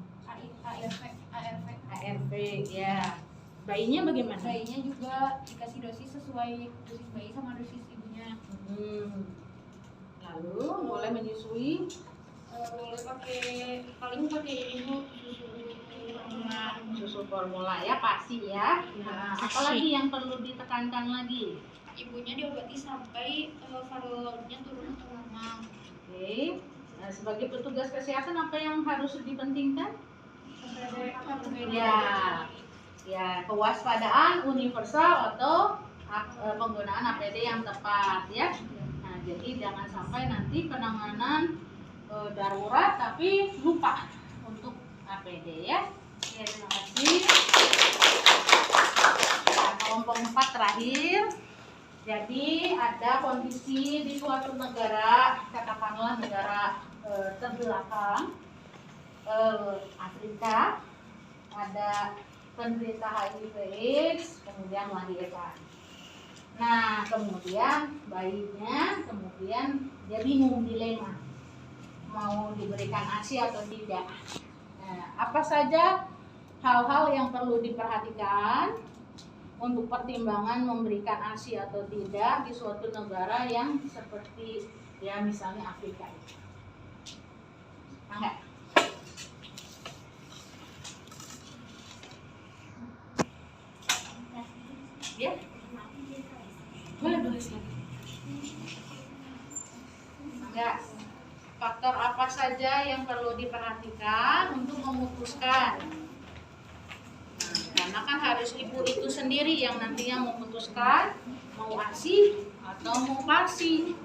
A: ya. Bayinya bagaimana?
F: Bayinya juga dikasih dosis sesuai dosis bayi sama dosis ibunya.
A: Lalu boleh menyusui?
F: Boleh paling pakai ibu
A: Susu formula ya, pasti ya. Apalagi yang perlu ditekankan lagi?
F: ibunya diobati sampai viral load-nya turun atau normal.
A: Oke. Nah, sebagai petugas kesehatan apa yang harus dipentingkan? Ya, kewaspadaan universal atau penggunaan APD yang tepat ya. Nah, jadi jangan sampai nanti penanganan darurat tapi lupa untuk APD ya. Oke, terima kasih. kelompok 4 terakhir. Jadi ada kondisi di suatu negara, katakanlah negara terbelakang, Afrika, ada penderita HIV/AIDS, kemudian melahirkan. Nah, kemudian bayinya, kemudian dia bingung, dilema, mau diberikan ASI atau tidak. Nah, apa saja hal-hal yang perlu diperhatikan untuk pertimbangan memberikan ASI atau tidak di suatu negara yang seperti ya misalnya Afrika. Enggak. Ya, boleh tulis lagi. Enggak. Faktor apa saja yang perlu diperhatikan untuk memutuskan? Nah, karena kan harus ibu itu sendiri yang nantinya memutuskan mau ASI atau mau PASI,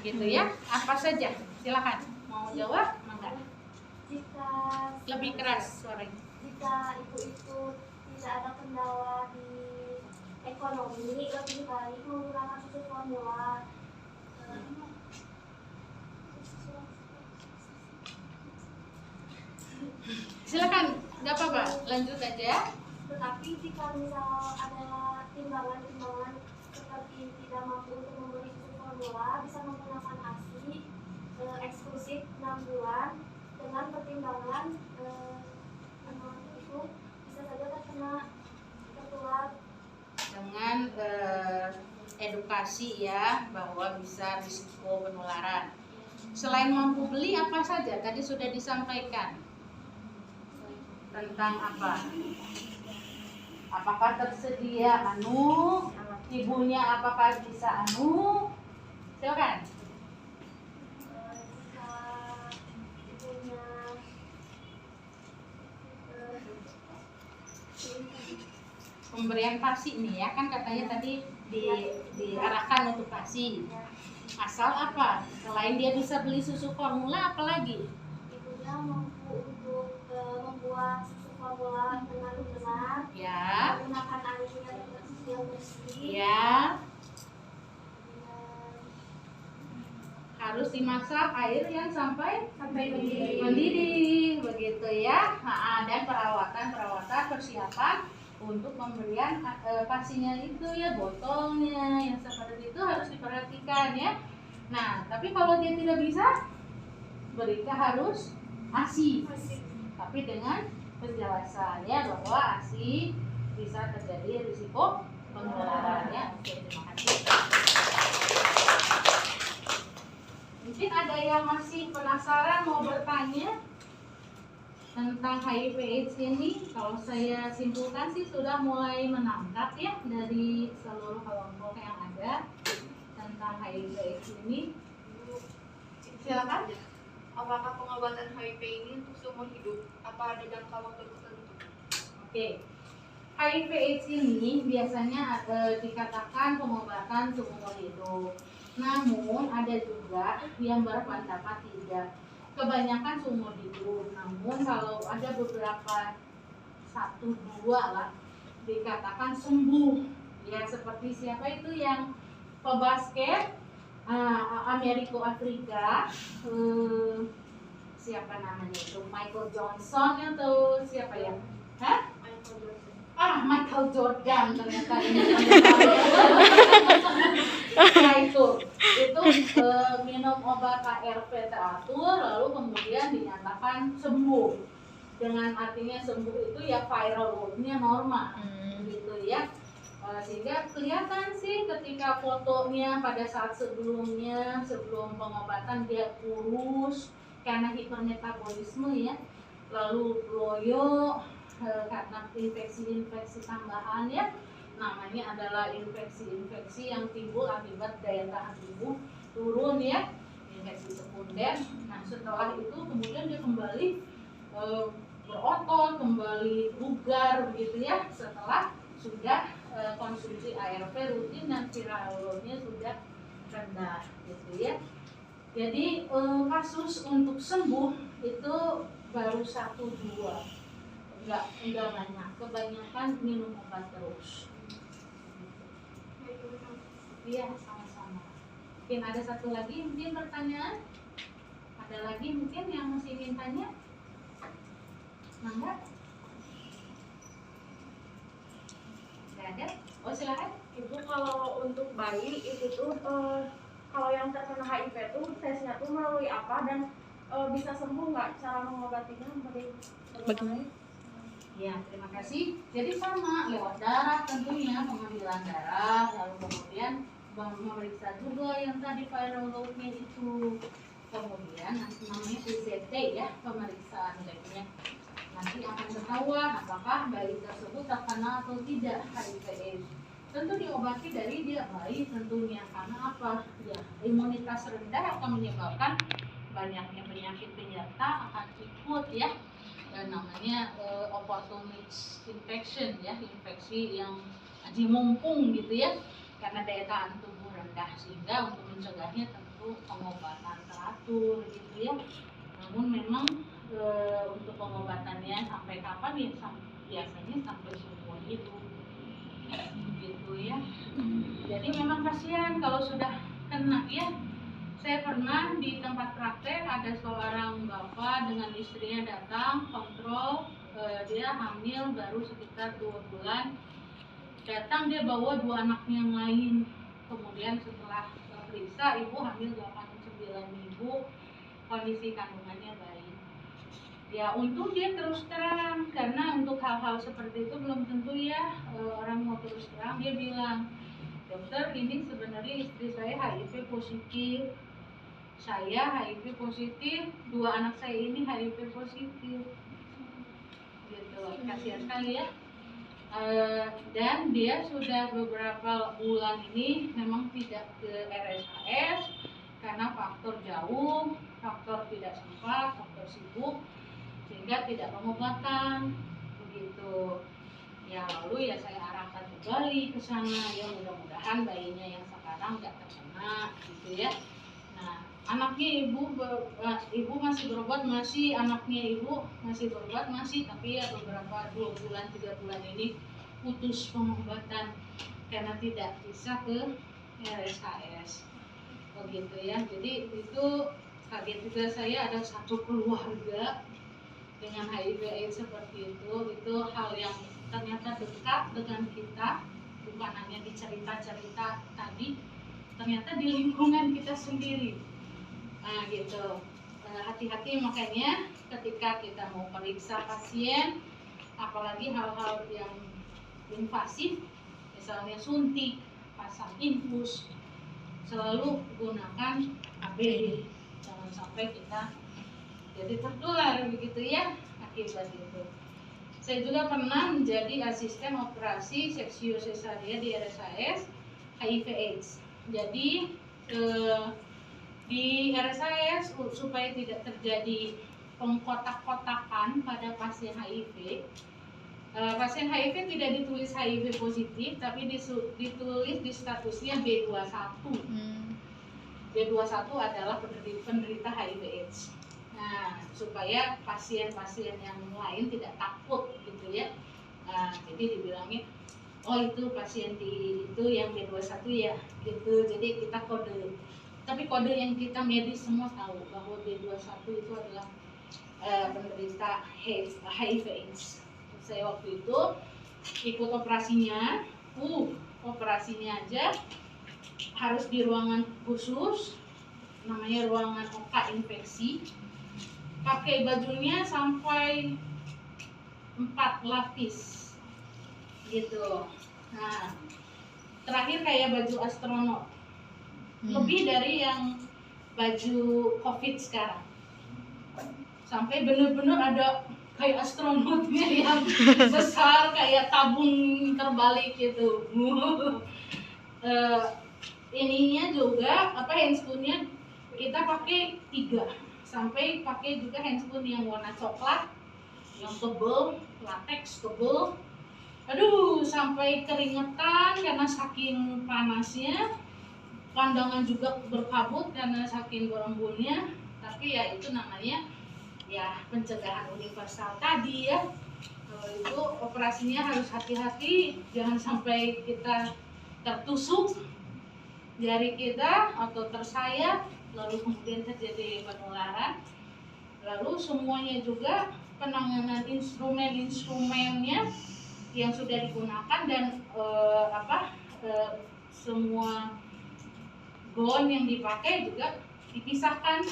A: gitu ya. Apa saja? Silakan. Mau jawab? Enggak.
G: Jika
A: Lebih keras suaranya.
G: jika ibu itu tidak ada kendala di ekonomi, lebih baik menggunakan susu formula.
A: Silakan, nggak apa-apa, lanjut aja.
G: Tetapi jika misal ada timbangan-timbangan seperti tidak mampu untuk membeli susu formula, bisa menggunakan ASI eksklusif 6 bulan dengan pertimbangan itu bisa saja tertular
A: Dengan edukasi ya bahwa bisa risiko penularan. Selain mampu beli apa saja? Tadi sudah disampaikan tentang apa? Apakah tersedia ibunya apakah bisa silakan.
G: jika ibunya
A: Pemberian PASI nih ya, kan katanya tadi diarahkan untuk PASI. Asal apa? Selain dia bisa beli susu formula, apalagi?
G: ibunya mampu untuk membuat susu formula dengan benar,
A: Ya,
G: menggunakan airnya yang bersih,
A: ya.
G: dan
A: Harus dimasak air yang sampai mendidih, begitu ya. Nah, dan perawatan persiapan untuk pemberian pasinya itu ya, botolnya yang seperti itu harus diperhatikan ya. Nah, tapi kalau dia tidak bisa, berikan harus ASI, tapi dengan penjelasan ya bahwa ASI bisa terjadi risiko penularan ya. Oke, terima kasih. Mungkin ada yang masih penasaran mau bertanya tentang HIV/AIDS ini. Kalau saya simpulkan sih sudah mulai menangkap ya dari seluruh kelompok yang ada tentang HIV/AIDS ini. Silakan.
H: Apakah pengobatan HIV ini untuk seumur hidup? Apa ada jangka waktu tertentu?
A: Oke. HIV/AIDS ini biasanya dikatakan pengobatan seumur hidup. Namun ada juga yang berpendapat tidak. Kebanyakan seumur hidup. Namun kalau ada beberapa 1-2 lah dikatakan sembuh. Ya seperti siapa itu yang pebasket Amerika Afrika, siapa namanya itu, Michael Johnson atau siapa ya? Hah? Michael Jordan ternyata ini. Nah itu minum obat ARV teratur lalu kemudian dinyatakan sembuh. Dengan artinya sembuh itu ya viral load-nya normal, gitu ya. Sehingga kelihatan sih ketika fotonya pada saat sebelum pengobatan dia kurus karena hipermetabolisme ya, lalu loyo karena infeksi tambahan ya, namanya adalah infeksi yang timbul akibat daya tahan tubuh turun ya, infeksi sekunder. Nah setelah itu kemudian dia kembali berotot, kembali bugar begitu ya, setelah sudah konsumsi ARV rutin dan viral load-nya sudah rendah gitu ya. Jadi kasus untuk sembuh itu baru 1-2, enggak banyak. Kebanyakan minum obat terus. Iya, sama-sama. Mungkin ada satu lagi mungkin pertanyaan? Ada lagi mungkin yang masih ingin tanya? Mangga? Nggak ada? Oh silakan.
B: Ibu, kalau untuk bayi itu tuh kalau yang terkena HIV tuh tesnya tuh melalui apa dan bisa sembuh nggak, cara mengobatinya bagaimana?
A: Ya, terima kasih. Jadi sama, lewat darah tentunya, pengambilan darah, lalu kemudian memeriksa juga yang tadi viral load-nya itu. Kemudian nanti namanya PCT ya, pemeriksaan labnya. Nanti akan ketahuan apakah bayi tersebut terkena atau tidak HIV/AIDS. Tentu diobati dari dia bayi tentunya, karena apa? Ya, imunitas rendah akan menyebabkan banyaknya penyakit penyerta akan ikut ya. Dan namanya opportunist infection ya, infeksi yang aji mumpung gitu ya, karena daya tahan tubuh rendah, sehingga untuk mencegahnya tentu pengobatan teratur gitu ya. Namun memang untuk pengobatannya sampai kapan ya, biasanya sampai seumur hidup gitu ya. Jadi memang kasihan kalau sudah kena ya. Saya pernah di tempat praktek ada seorang bapak dengan istrinya datang kontrol, dia hamil baru sekitar 2 bulan. Datang dia bawa 2 anaknya yang lain. Kemudian setelah periksa ibu hamil 8-9 minggu, kondisi kandungannya baik. Ya untung dia terus terang, karena untuk hal-hal seperti itu belum tentu ya orang mau terus terang. Dia bilang, dokter ini sebenarnya istri saya HIV positif. Saya HIV positif, 2 anak saya ini HIV positif, gitu. Kasihan sekali ya. Dan dia sudah beberapa bulan ini memang tidak ke RSAS karena faktor jauh, faktor tidak sempat, faktor sibuk, sehingga tidak pengobatan, begitu. Ya lalu ya saya arahkan kembali ke sana, ya mudah-mudahan bayinya yang sekarang nggak terkena, gitu ya. Nah, anaknya ibu masih berobat, anaknya ibu masih berobat, tapi ya beberapa 2 bulan 3 bulan ini putus pengobatan karena tidak bisa ke RSAS, begitu ya. Jadi itu kaget juga saya, ada satu keluarga dengan HIV/AIDS seperti itu hal yang ternyata dekat dengan kita, bukan hanya di cerita-cerita tadi, ternyata di lingkungan kita sendiri. Nah gitu, hati-hati makanya ketika kita mau periksa pasien, apalagi hal-hal yang invasif, misalnya suntik, pasang infus, selalu gunakan APD, jangan sampai kita jadi tertular begitu ya akibat itu. Saya juga pernah menjadi asisten operasi seksio sesaria di RSAS HIV/AIDS. Jadi di RSAS supaya tidak terjadi pengkotak-kotakan pada pasien HIV. Pasien HIV tidak ditulis HIV positif, tapi ditulis di statusnya B21. B21 adalah penderita HIV/AIDS. Nah, supaya pasien-pasien yang lain tidak takut gitu ya. Nah, jadi dibilangnya, oh itu pasien itu yang B21 ya, gitu. Jadi kita kode. Tapi kode yang kita medis semua tahu bahwa B21 itu adalah penderita HIV/AIDS. Saya waktu itu ikut operasinya, operasinya aja harus di ruangan khusus, namanya ruangan oka infeksi. Pakai bajunya sampai 4 lapis gitu. Nah, terakhir kayak baju astronot, lebih dari yang baju COVID sekarang. Sampai bener-bener ada kayak astronotnya yang besar kayak tabung terbalik gitu. Ininya juga handscoon-nya kita pakai 3. Sampai pakai juga handscoon yang warna coklat, yang tebel, latex tebel. Aduh, sampai keringetan karena saking panasnya. Pandangan juga berkabut karena saking berembunnya. Tapi ya itu namanya ya pencegahan universal tadi ya. Kalau itu operasinya harus hati-hati, jangan sampai kita tertusuk. jari kita atau tersayat, lalu kemudian terjadi penularan. Lalu semuanya juga penanganan instrumennya yang sudah digunakan dan semua gown yang dipakai juga dipisahkan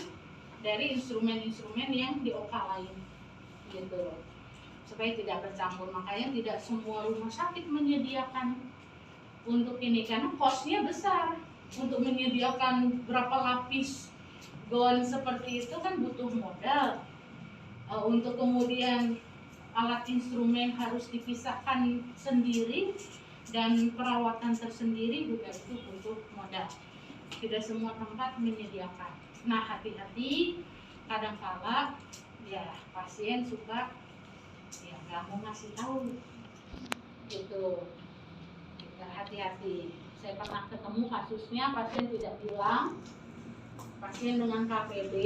A: dari instrumen-instrumen yang di OK lain, gitu, supaya tidak bercampur. Makanya tidak semua rumah sakit menyediakan untuk ini karena costnya besar. Untuk menyediakan berapa lapis gown seperti itu kan butuh modal. Untuk kemudian alat instrumen harus dipisahkan sendiri dan perawatan tersendiri juga itu butuh modal. Tidak semua tempat menyediakan. Nah, hati-hati, kadang-kala ya pasien suka ya nggak mau ngasih tahu, gitu. Kita hati-hati. Saya pernah ketemu kasusnya pasien tidak bilang, pasien dengan KPD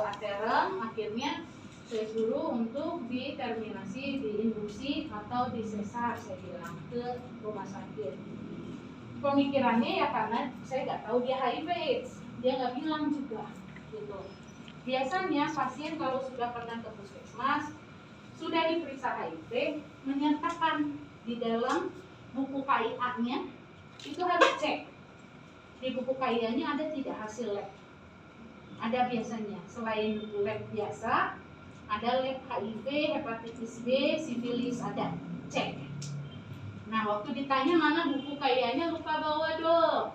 A: aterem, akhirnya saya suruh untuk diterminasi, diinduksi atau disesar, saya bilang ke rumah sakit. Pemikirannya ya karena saya nggak tahu dia HIV/AIDS, dia nggak bilang juga, gitu. Biasanya pasien kalau sudah pernah ke puskesmas, sudah diperiksa HIV, menyatakan di dalam buku KIA-nya itu harus cek di buku KIA-nya ada tidak hasil lab. Ada biasanya selain lab biasa, ada lab HIV, hepatitis B, sifilis, ada cek. Nah, waktu ditanya mana buku KIA-nya lupa bawa dok,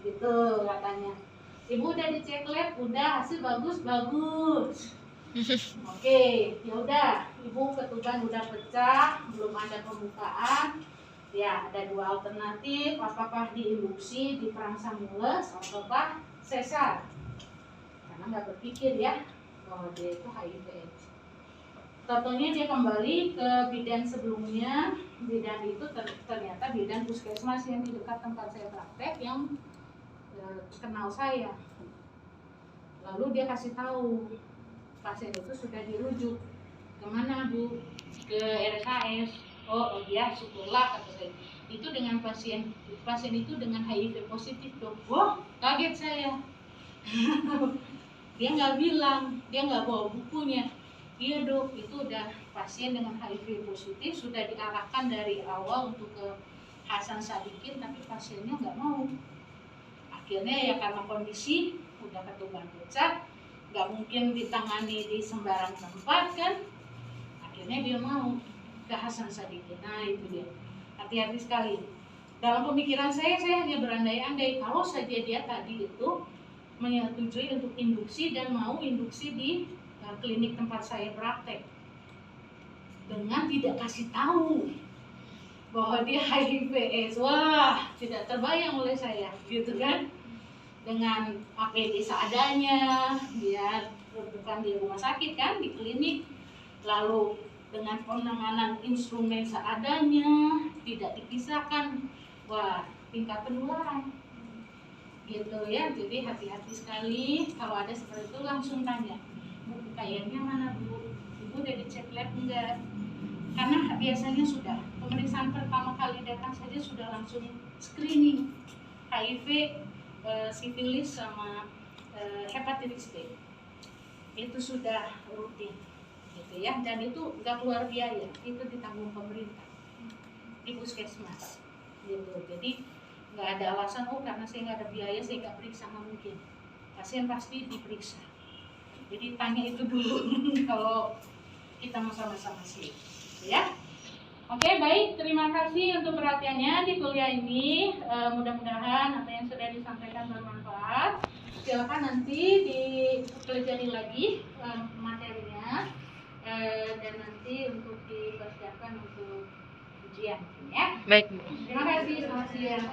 A: gitu katanya. Ibu udah dicek lab, udah hasil bagus. Oke, ya udah, ibu ketuban udah pecah, belum ada pembukaan. Ya, ada dua alternatif, apakah diinduksi, diperangsang mules, ataukah sesar. Karena nggak berpikir ya bahwa dia itu HIV. Tentunya dia kembali ke bidan sebelumnya. Bidan itu ternyata bidan puskesmas yang di dekat tempat saya praktek yang kenal saya. Lalu dia kasih tahu pasien itu sudah dirujuk kemana bu? Ke RSAS. Oh iya, syukurlah kata saya. Itu dengan pasien itu dengan HIV positif dok. Wah, kaget saya. Dia nggak bilang, dia nggak bawa bukunya. Iya dok, itu udah pasien dengan HIV positif, sudah diarahkan dari awal untuk ke Hasan Sadikin, tapi pasiennya nggak mau. Akhirnya ya karena kondisi udah ketuban pecah, nggak mungkin ditangani di sembarang tempat kan. Akhirnya dia mau ke Hasan Sadikin. Nah itu dia, hati-hati sekali. Dalam pemikiran saya hanya berandai-andai kalau saja dia tadi itu menyetujui untuk induksi dan mau induksi di klinik tempat saya praktek dengan tidak kasih tahu bahwa dia HIV/AIDS. Wah, tidak terbayang oleh saya, gitu kan? Dengan APD seadanya, dia bukan di rumah sakit kan, di klinik, lalu dengan penanganan instrumen seadanya, tidak dipisahkan. Wah, tingkat penularan, gitu ya. Jadi hati-hati sekali kalau ada seperti itu, langsung tanya, buku KIA-nya mana bu? Ibu udah dicek lab enggak? Karena biasanya sudah pemeriksaan pertama kali datang saja sudah langsung screening HIV, sifilis sama hepatitis B. Itu sudah rutin, gitu ya. Dan itu nggak keluar biaya, itu ditanggung pemerintah di puskesmas, gitu. Jadi nggak ada alasan karena saya nggak ada biaya saya nggak periksa, nggak mungkin. Pasien pasti diperiksa. Jadi tanya itu dulu kalau kita mau sama-sama sih, ya. Oke, baik. Terima kasih untuk perhatiannya di kuliah ini. Mudah-mudahan apa yang sudah disampaikan bermanfaat. Silakan nanti dipelajari lagi materinya dan nanti untuk dipersiapkan untuk ujian, ya.
D: Baik.
A: Terima kasih. Selamat siang.